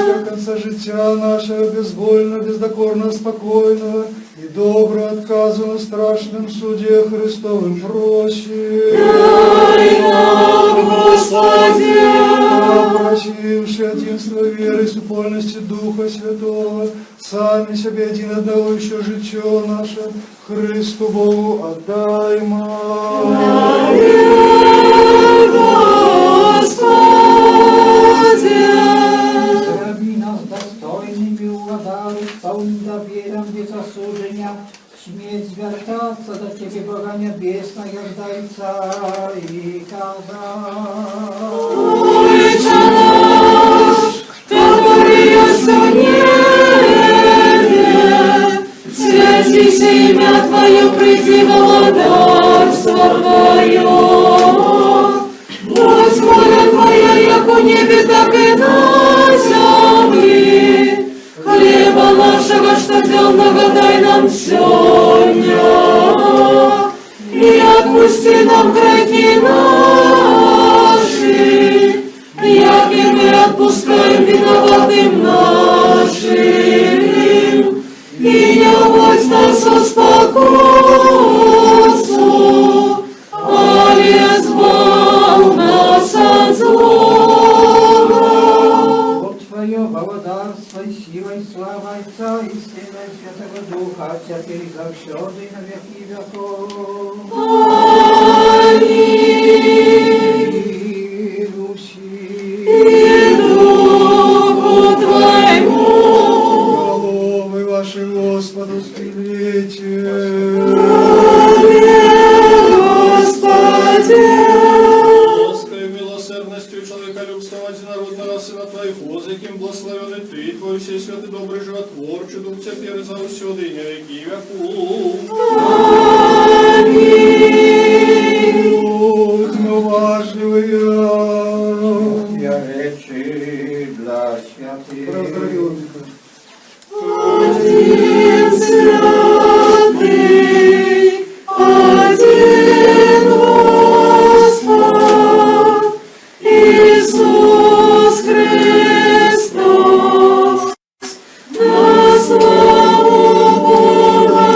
До конца життя нашего, безвольно, бездокорно, спокойного и добро отказу на страшном суде Христовым просим. Дай нам, Господи. Просивши единство веры и супольности Духа Святого, сами себе один одного еще житье наше Христу Богу отдаймо. Господи. Zrobi nas dostojnymi uładarów, pełni zawieram bez zasłużenia, śmierć zwiertаться do Ciebie, Boga Niebiesnego, jak Dajca i Kaza. Ojcze nasz, który jest w niebie, święci się imię Twoje, przyjdzie władarstwo Twoje. Будь воля Твоя, як у небе, так и на земле. Хлеба нашего штоденного дай нам сегодня. И отпусти нам грехи наши, як и мы отпускаем виноватым нашим. И не уводь нас со спокусу, али избав нас от злого. Бог Твое, władarstwo i siła i sława Ojca i Syna i Świętego Ducha, теперь и завсёды и на веки веков. Аминь. И Руси, И Духу Твоему. Головы ваши Господу скрипите. Господи. Ласкою, милосердностью и человеколюбством одинородного Сына Твоего, за яким благословенный Ты, Твой всей святый, добрый, животворчий Дух, теперь и завсёды и на веки веков. Будьмо важливые. ja rzeczy dla światów. Поздравил. Один святый, один Господь, Иисус Христос, на славу Бога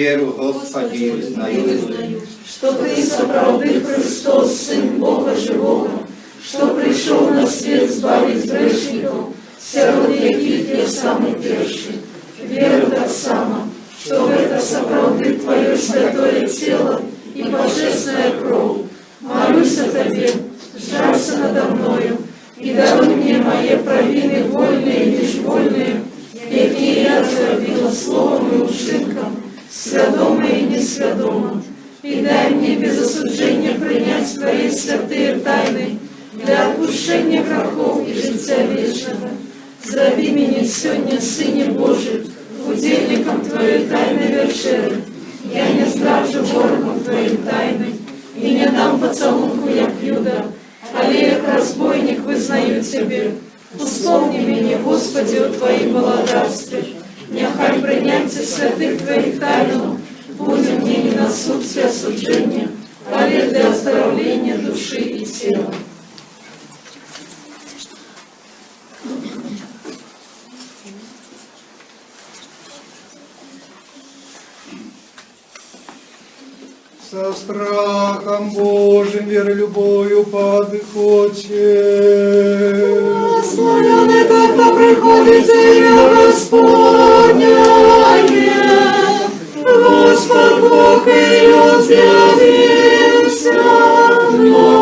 віру, Господі, визнаю, что Ты, соправды Христос, Сын Бога Живого, что пришел на свет избавить грешников, сирот яких я самый первый. Веру так само, что в это соправды Твое святое тело и божественная кровь. Молюсь о Тебе, жалься надо мною, и даруй мне мои провины вольные и межвольные, какие я зробила словом и учинком, свядомо и несвядомо. И дай мне без осуждения принять Твои святые тайны для отпущения грехов и життя вечного. Зроби меня сегодня, Сыне Божий, удельником Твоей тайной вечери. Я не здравжу ворогом Твоим тайны, и не дам поцелунку, як Юда, але як разбойник вызнаю Тебе. Условни меня, Господи, у Твоей благодарстве. Нехай принятие святых Твоих тайну буде мне не на суд и осуждение, але для оздоровления души и тела. Со страхом Божьим, верой, любовью подходите. Благословенный тот, кто приходит в имя Господня. Господь Бог и люд явился нам.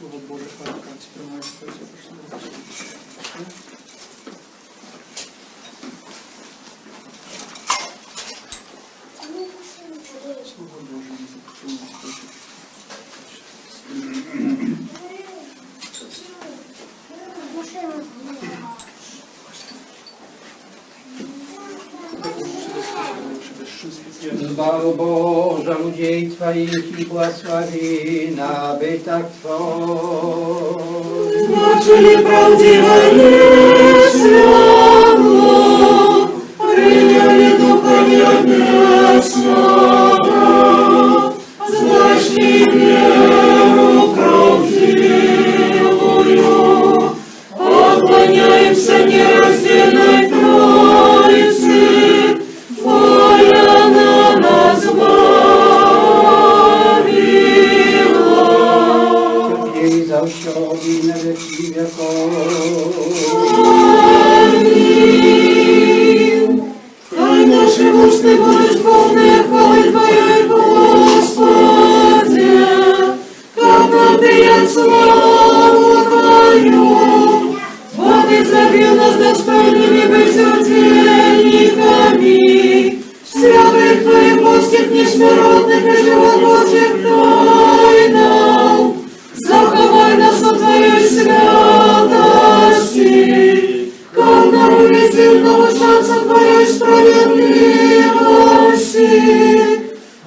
Слово Божие, как спрямується Слово. Zbaw Boża ludzi Twoich i błogosławi nabytek Twój. Znaczyli prawdziwe światło, приняли Духа Небесного, зашли веру правдивую, поклоняемся нераздельной Троице, Твоя на нас благовела. Jej zawsiodi na wieki wieków. Хай наши усты будут полны хвалы Твоей, Господи, как нам прият славу Твою. Вот изобил нас достойными быть сотейниками святых Твоих плотских, несмиротных и животворчих тайнах. Заховай нас от Твоей святости, как нам увиденного шанса Твоей справедливости.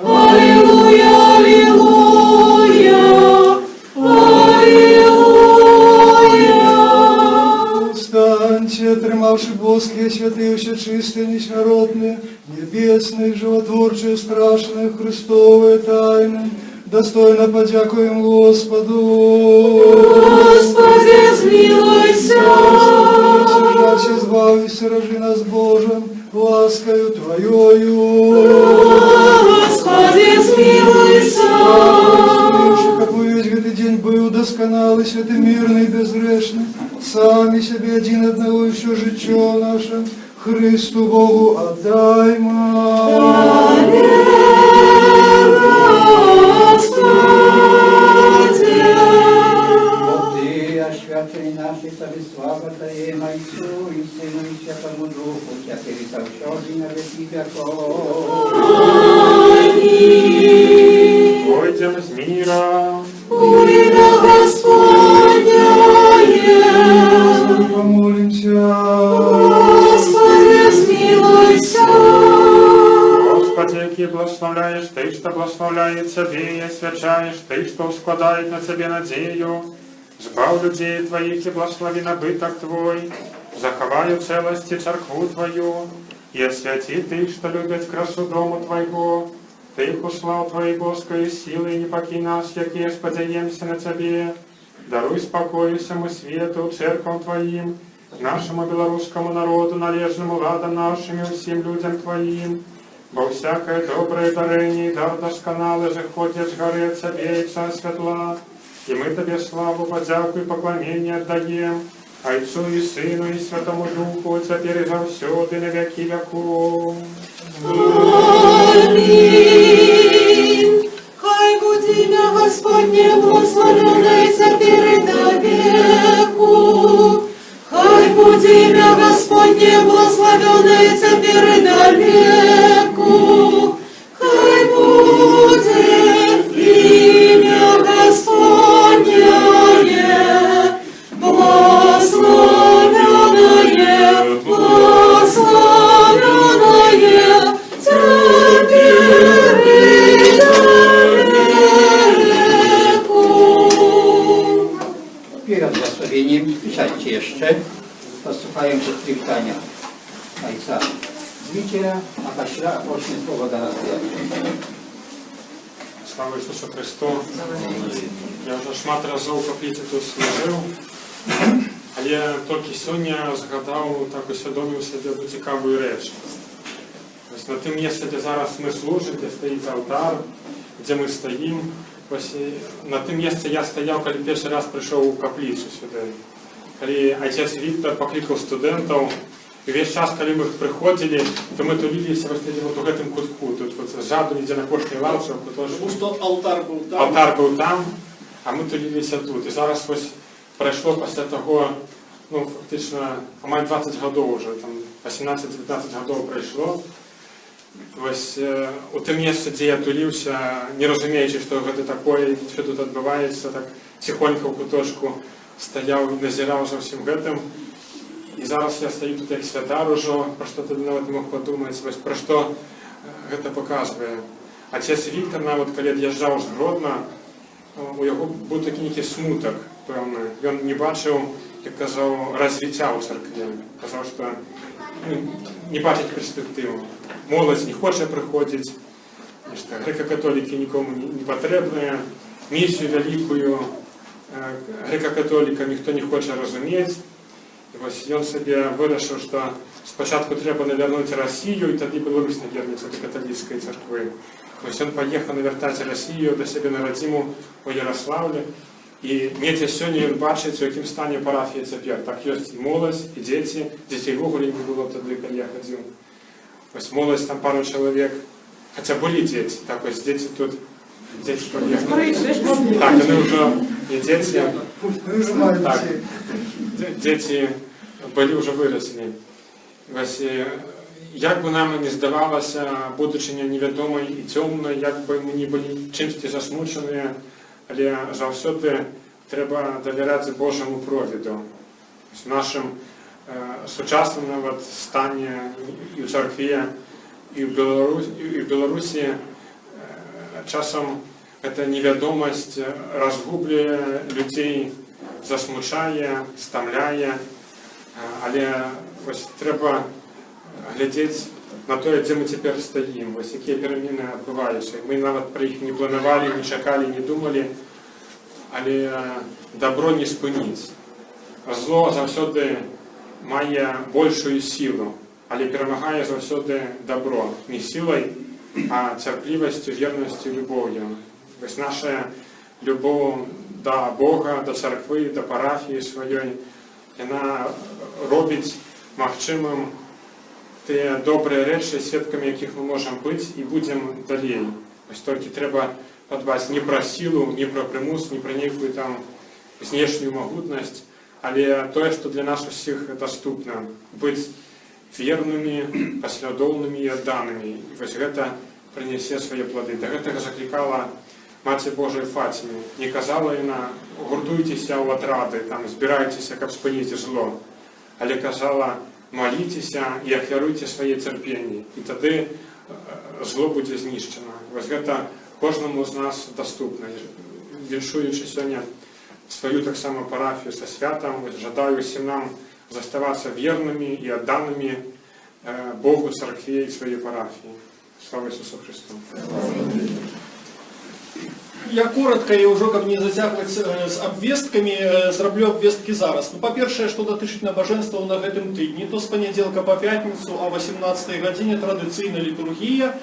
Аллилуйя, аллилуйя, аллилуйя. Встаньте, тримавши боски, святивши чистые, несмиротные, небесные, животворчие, страшные, Христовые тайны, достойно подякуем Господу. Господи, смилуйся. Сужайся, избавися, рожи нас, Боже, ласкою Твоею. Господи, смилуйся. Как весь этот день был досконалый, святый, мирный, безгрешный, сами себе один одного еще житье наше, Христу Богу отдаймо. Ty, a świadczeń naszych Tobie sława dajemy Ojcu i Synu i Świętemu Duchu, Ciebie zawsiodi na wieki wieków. Пойдем с мира. Имя Господня Помолимся. Господи, смилуйся. Господи, який благословляєш Ти, що благословляє Тебе, і освячаєш Ти, що складає на Тебе надію. Збав людей Твоїх і благослови набиток Твой, заховай у целості церкву Твою, і освяти Ти, що люблять красу дому Твоего. Ты их услал Твоей Божкой силой, не покинь нас, яке сподяемся на Тебе. Даруй спокою всему свету, церквам Твоим, нашему белорусскому народу, належному ладом нашим и всем людям Твоим. Бо всякое доброе дарение и дар досконалый же ходит с горы от Тебе и Царь светла. И мы Тебе славу, подяку и поклонение отдаем, Отцу и Сыну и Святому Духу, теперь и завсёды на веки веков. Аминь. Хай будет имя Господне благословенное теперь и до веку. Хай будет имя Господне благословенное теперь и до веку. Хай будет имя Господне благословенное, благословенное теперь и до веку. Перед благословением siadźcie jeszcze, posłuchają przez przywitania Ojca Zbiciela, a Pastora proszę słowo do nas. Слава Ісусу Христу! Я вже шмат разів капліці тут служив, але тільки сьогодні згадав, так усвідомив собі одну цікаву річ. Ось на тим місці, де зараз ми служимо, де стоїть алтар, де ми стоїмо, ось на тим місці я стояв, коли перший раз прийшов у каплицю сюди. Коли отець Віктор покликав студентів, і весь час, коли ми приходили, то ми тулилися ось у гэтым кутку, тут от ззаду, де на кожній лавці, Тому що алтар був там. алтар був там, а ми тулилися тут. І зараз ось пройшло після того, ну, фактично, по-моєму, 20 років вже, там, 18-19 років пройшло. Ось у тим місці, де я тулився, не розуміючи, що це таке, що тут відбувається, так тихонько в куточку стояв, назирав за всім гэтым. І зараз я стою тут як святар уже, про що ти навіть не мог подумати, ось про що гэта паказвае. Отец Віктор нават калі ад'язджаў з Гродна, у яго быў такі нейкі смутак пэўны. Ён не бачыў, як казаў, развіцця ў царкве. Казаў, што не бачыць перспектыву. Моладзь не хоча прыходзіць, грэка-католікі нікому не патрэбныя, місію вялікую грэка-католікам ніхто не хоча разумець. І вось ён сабе вырашыў, што спачатку трэба навярнуць Расію, і тады Беларусь навернецца да каталіцкай царквы. Вось ён паехаў навяртаць Расію да сябе на радзіму у Яраслаўлі. І недзе сёння ён бачыць, у якім стане парафія цяпер. Так ёсць і моладзь, і дзеці. Дзяцей ввогуле не было тады, калі я хадзіў. Вось моладзь, там пару чалавек. Хаця былі дзеці. Так вось дзеці тут. Дзеці паехалі. Так, яны ўжо не дзеці. Так, дзеці былі ўжо выраслі. Вось, як бы нам не здавалася будучыня невядомай і цёмнай, як бы мы не былі чымсьці засмучаныя, але заўсёды трэба давяраць Божаму провіду. В нашым сучасным нават стане і ў царкве, і ў Беларусі часам эта невядомасць разгубляе людзей, засмучае, стамляе, але вось трэба глядзець на тое, дзе мы цяпер стаім, вось якія перамены адбываюцца. Мы нават пра іх не планавалі, не чакалі, не думалі, але дабро не спыніць. Зло заўсёды мае большую сілу, але перамагае заўсёды дабро. Не сілай, а цярплівасцю, вернасцю, любоўю. Вось наша любоў да Бога, да царквы, да парафіі сваёй, яна робіць магчымым тыя добрыя рэчы, сведкамі якіх мы можам быць і будзем далей. Вось толькі трэба падбаць не пра сілу, не пра прымус, не пра нейкую там знешнюю магутнасць, але тое, што для нас усіх даступна, быць вернымі, паслядоўнымі і адданымі. І вось гэта прынясе свае плады. Да гэтага заклікала Маці Божай Фаціме. Не казала яна: гуртуйцеся ў атрады, там збірайцеся, каб спыніць зло, але казала: маліцеся і ахвяруйце свае цярпенні, і тады зло будзе знішчана. Вось гэта кожнаму з нас даступна. Віншуючы сёння сваю таксама парафію са святам, жадаю усім нам заставацца вернымі і адданымі Богу, царкве і сваёй парафіі. Слава Ісусу Христу! Я коротко, і ўжо, каб не зацягваць з абвесткамі, зраблю абвесткі зараз. Ну, па-першае, што датычыць набажэнстваў на гэтым тыдні, то з панядзелка па пятніцу о 18 гадзіне традыцыйная літургія.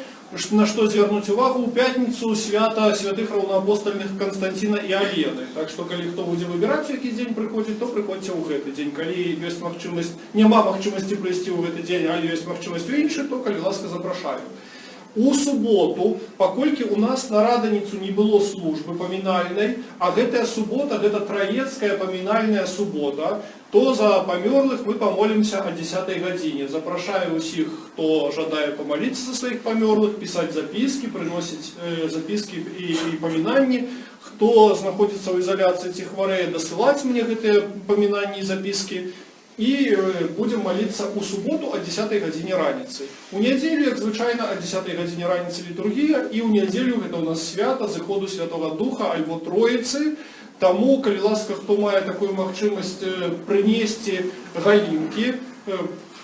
На што звярнуць увагу, у пятніцу свята святых раўнаапостальных Канстантіна і Алены. Так што, калі хто будзе выбіраць, які дзень прыходзіць, то прыходзьце ў гэты дзень. Калі ёсць магчымасць, няма магчымасці прыйсці ў гэты дзень, але ёсць магчымасць у іншы, то, калі ласка, запрашаю. У суботу, паколькі у нас на Раданіцу не было службы памінальнай, а гэтая субота, гэта траецкая памінальная субота, то за памёрлых мы памолімся о 10 гадзіне. Запрашаю усіх, хто жадае памаліцца за сваіх памёрлых, пісаць запіскі, прыносіць запіскі і памінанні. Хто знаходзіцца ў ізаляцыі ці хварэе, дасылаць мне гэтыя памінанні і запіскі. І будем молиться у суботу о 10 гадзіне раніцы. У нядзелю, як звычайна, о 10 гадзіне раніцы літургія, і ў нядзелю гэта у нас свята зыходу Святого Духа альбо Троіцы. Таму, калі ласка, хто мае такую магчымасць прынесці галінкі,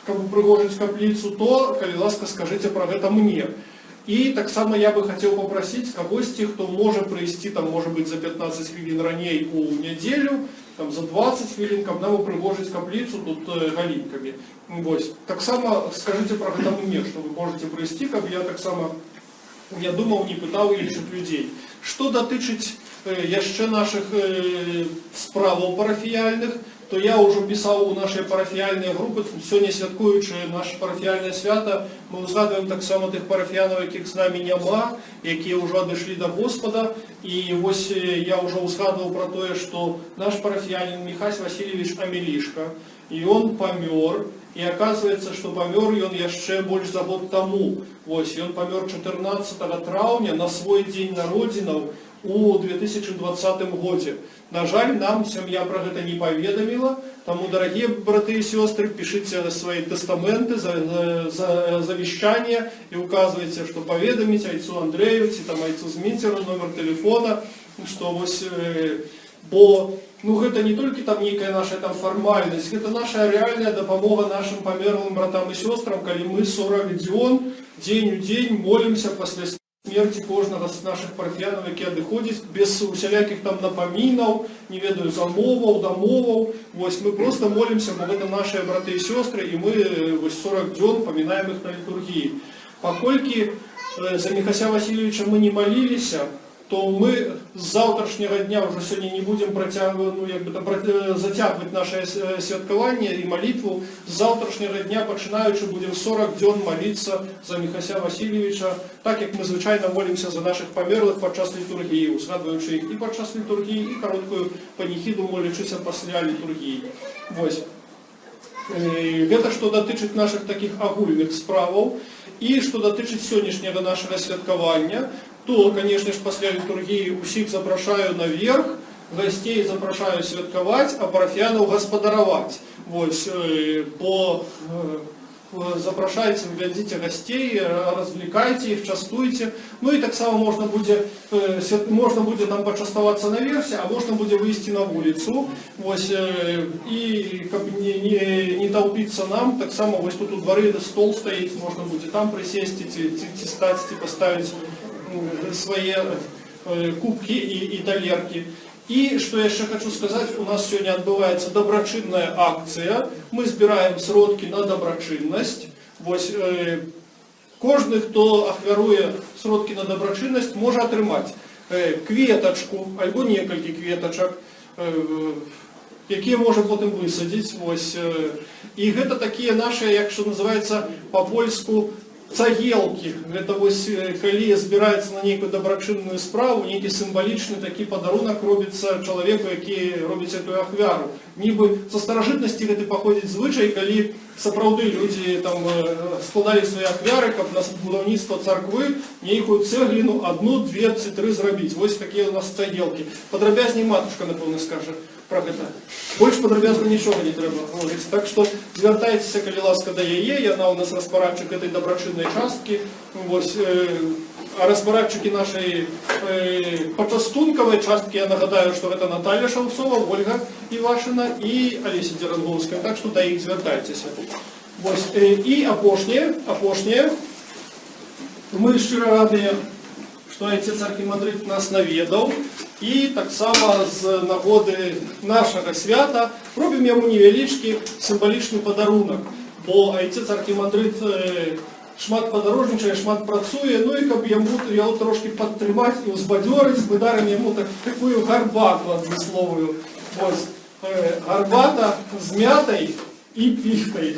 каб упрыгожыць капліцу, то, калі ласка, скажыце пра гэта мне. І таксама я бы хацеў папрасіць кагосьці, хто можа прыйсці, там, можа быць, за 15 хвілін раней у нядзелю, там, за 20 хвілін, каб нам упрыгожыць капліцу тут галінкамі. Вось. Таксама скажыце пра гэта мне, што вы можаце прыйсці, каб я таксама не думаў, не пытаў іншых людзей. Што датычыць яшчэ нашых справаў парафіяльных, то я ўжо пісаў у нашай парафіяльнай групы, сёння святкуючы наше парафіяльнае свята, мы узгадваем таксама тых парафіянаў, якіх з намі няма, якія ўжо адышлі да Господа. І вось я ўжо узгадваў пра тое, што наш парафіянін Міхась Васильевич Амелішка, і он памёр, и оказывается, что помер ён яшчэ больш за год тому. Вось, ён помер 14 траўня на свой дзень народзінаў у 2020 годзе. На жаль, нам сям'я про гэта не паведаміла, таму, дарагія браты і сёстры, пішыце свои тестаменты, завещания и указывайте, что поведомить айцу Андрею, ці там айцу Зміцеру, номер телефона, что вось, бо ну гэта не толькі там некая наша там фармальнасць, гэта наша реальная дапамога нашим памерлым братам і сёстрам, калі мы 40 дзён, дзень у дзень молимся пасля смерти кожнага з наших парафіянаў, які адыходзяць, без усялякіх там напамінаў, не ведаю, замоваў, дамоваў. Вось мы просто молимся, бо гэта наши браты і сёстры, і мы вось 40 дзён памінаем іх на літургіі. Паколькі за Михася Васильевича мы не молилися, то мы с завтрашнего дня уже сегодня не будем затягивать наше святкование и молитву. С завтрашнего дня починаючи будем 40 дзён молиться за Михася Васильевича, так как мы звичайно молимся за наших померлых подчас литургии, узгадуючи їх і подчас литургии, і короткую паніхіду молячися після литургии. Вось. Гэта што датычыць наших таких агульных справаў. І што датычыць сённяшняга нашага святкавання, то, конечно ж, пасля літургіі усіх запрашаю наверх, гостей запрашаю святкаваць, а парафіянаў гаспадараваць. Вось, бо запрашайце, вядзіце гостей, развлекайте их, частуйте. Ну и так само можно будет там почаставаться наверсе, а можно будет выйти на улицу. Вось, и как не толпиться нам, так само вот тут у дворы стол стоит, можно будет там присесть, стать, поставить свои кубки и талерки. И что я еще хочу сказать, у нас сегодня отбывается доброчинная акция. Мы збираем сродки на доброчинность. Вось, кожны, хто ахвяруе сродки на доброчинность, може атрымаць кветачку, альбо некалькі кветачак, якія можа потым высадзіць. Вось. І гэта такія наши, як што называется по-польску, цагелки. Это вось, калі збираецца на нейкую добрачынную справу, нейкі сімвалічны такі падарунак робіцца чалавеку, які робіць эту ахвяру. Нібы са старажытнасці гэты паходзіць звычай, калі сапраўды людзі там складалі свае ахвяры, каб на будаўніцтва царквы нейкую цэгліну, 1, 2 ці 3 зрабіць. Вось такія у нас цагелкі. Падрабязней матушка, напэўна, скажа про гэта. Больш падрабязна нічога не трэба говорить. Так што звяртайцеся, калі ласка, да яе, яна у нас распарадчык этой добрачыннай часткі. Вось, а распарадчыкі нашай пачастункавай часткі, я нагадаю, што гэта Наталья Шаўцова, Ольга Івашына і Алеся Дзеранговская. Так што да іх звяртайцеся. Вось, і апошняе. Мы шчыра радыя, што айцец архімандрыт нас наведаў. І таксама з нагоды нашага свята робім яму невялічкі сімвалічны падарунак. Бо айцец архімандрыт шмат падарожнічае, шмат працуе, ну і каб яго трошки падтрымаць і ўзбадзёрыць, мы дарым яму такую гарбату адмысловую. Вось, гарбата з мятай і піхтай.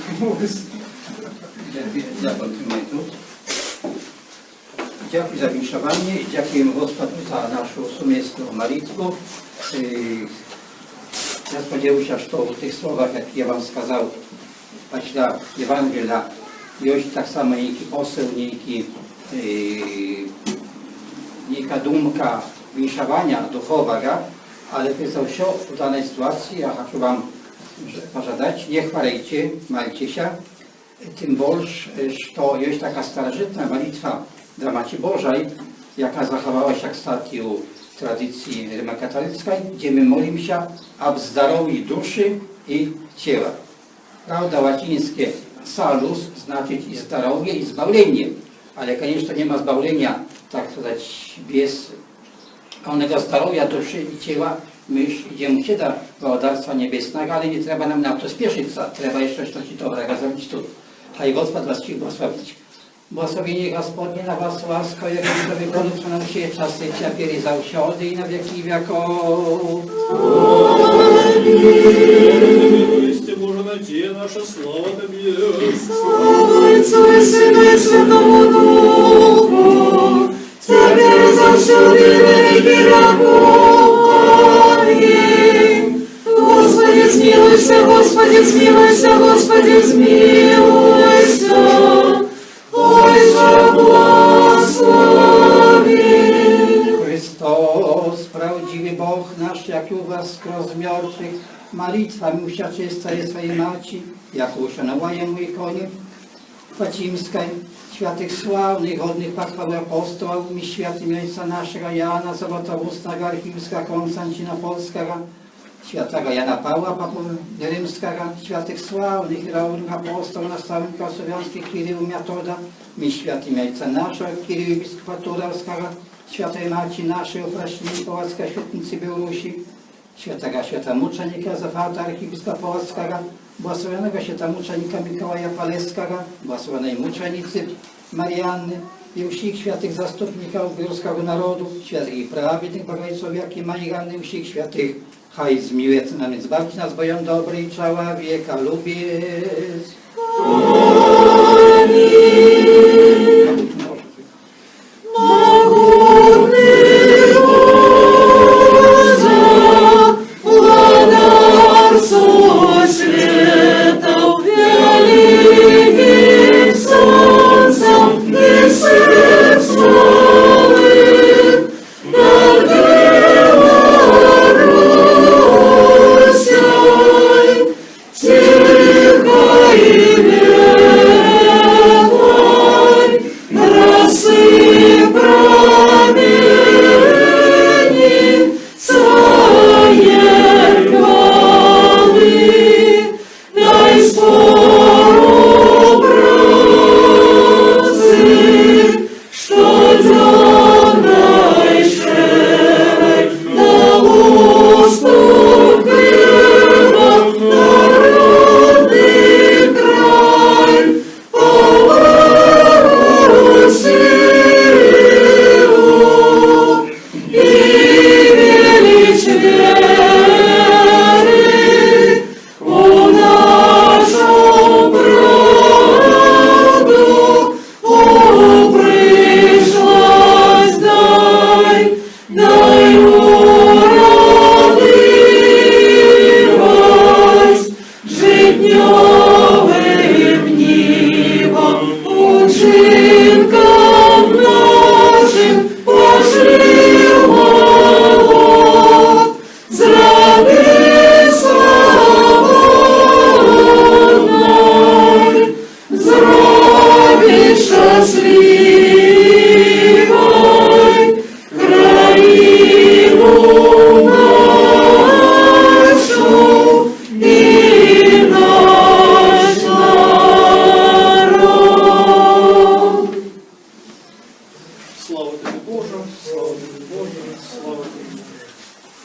Dziękuję za winszowanie i dziękujemy Gospodu za naszą sumiestną modlitwę. Ja spodziewam się, że w tych słowach, jak ja wam skazał, paśla Ewangelia, jest tak samo niejaki poseł, niejaka dumka winszowania duchowego, ale za wszystko w danej sytuacji ja chcę wam pożadać, nie chwalejcie, majcie się, tym bardziej, że jest taka starożytna modlitwa dla Maci Bożej, jaka zachowała się jak statki u tradycji rzymskokatolickiej, gdzie my modlimy się o zdrowiu duszy i ciała. Prawda łacińskie salus znaczy i zdrowie, i zbawienie, ale koniecznie nie ma zbawienia, tak сказать, bez pełnego zdrowia duszy i ciała. My już idziemy się do Władarstwa Niebiesnego, ale nie trzeba nam na to spieszyć, trzeba jeszcze coś dobrego zrobić tu. Haj Gospod was ci błogosławić. Błogosławienie Gospodnie na was łasko, jak to wykonać nam się czasy cierpieli zawsiody i na wieki wieków. Христе Боже, надія наша, слава Тобі. Слава Отцу і Сину і Святому Духу, тепер і завсюди і на віки веков. Амінь. Господи, змилуйся, Господи, змилуйся, Господи, змилуйся. скроз мертвых, молитвами усердия своей Матери, як ушануваем в иконе Фатимской, świętych sławnych, godnych pochwały apostołów i świętym ojca naszego Jana Złotowustego, archimska Konstantynopolskiego, świętego Jana Pawła Papu Rzymskiego, świętych sławnych, rodnych apostołów, nastawnika słowiańskich Kirył Metoda, i świętym ojca naszego Kirył biskupa Tudorskiego, świętej Maci naszej upraśniki Połacka Świetnicy Białorusi, świętego świętomuczenika Zafata archibiskupa Połackiego, błogosławionego świętomuczenika Mikołaja Paleskiego, błogosławionej muczenicy Marianny i wszystkich świętych zastupników górskiego narodu, świętych prawednych bogajców, jak i Marianny, i wszystkich świętych, haj zmiłuje nami, zbawcie nas boją dobrej i cała wieka lubiec.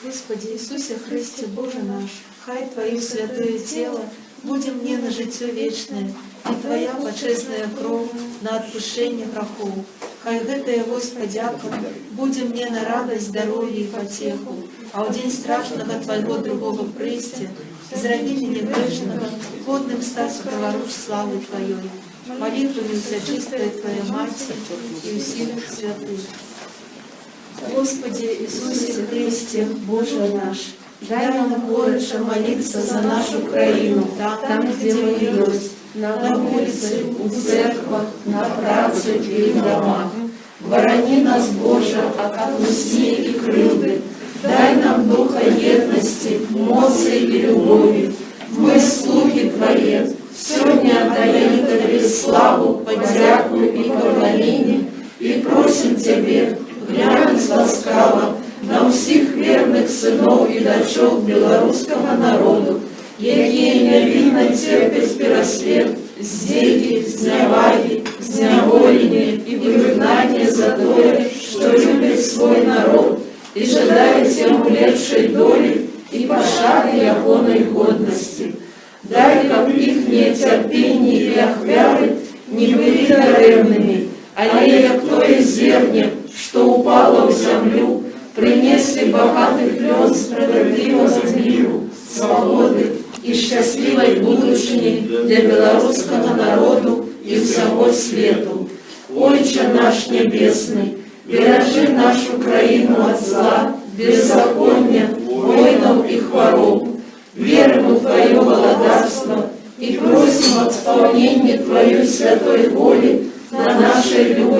Господи Иисусе Христе, Боже наш, хай Твое святое тело будем мне на життя вечное, и Твоя почесная кров на отпущение грехов. Хай гэтая вось подяка будем мне на радость, здоровье и потеху, а в день страшного Твоего другого прыстя зрави меня грешного, годным стать проворуч славы Твоей. Молитвами вся чистая Твоя Матерь и усилих святых. Господи Иисусе Христе, Боже наш, дай нам больше молиться за нашу Украину, там, где мы есть, на улице, у церквах, на праце и в домах. Ворони нас, Боже, от лусни и крылды, дай нам духа едности, моцы и любови. Мы слуги Твои, сегодня отдаем Тебе славу, подяку и поклонение, и просим Тебе, глянуть ласкаво на всіх вірних синов і дочок білоруського народу, які невинно терпять переслід, здійки, зневаги, зневолення і вигнання за те, що люблять свій народ і жадають йому лепшої долі і пошани яконої годності. Дай, щоб їхнє терпіння і ахвяри не були даремними, але як тое зерня, что упало в землю, принесли богатый плен справедливого миру, свободы и счастливой будущей для белорусского народу и всего свету. Отче наш Небесный, бережи нашу Украину от зла, беззакония, войнов и хвороб. Верим в Твое володарство и просим от исполнения Твоей святой воли на нашей любви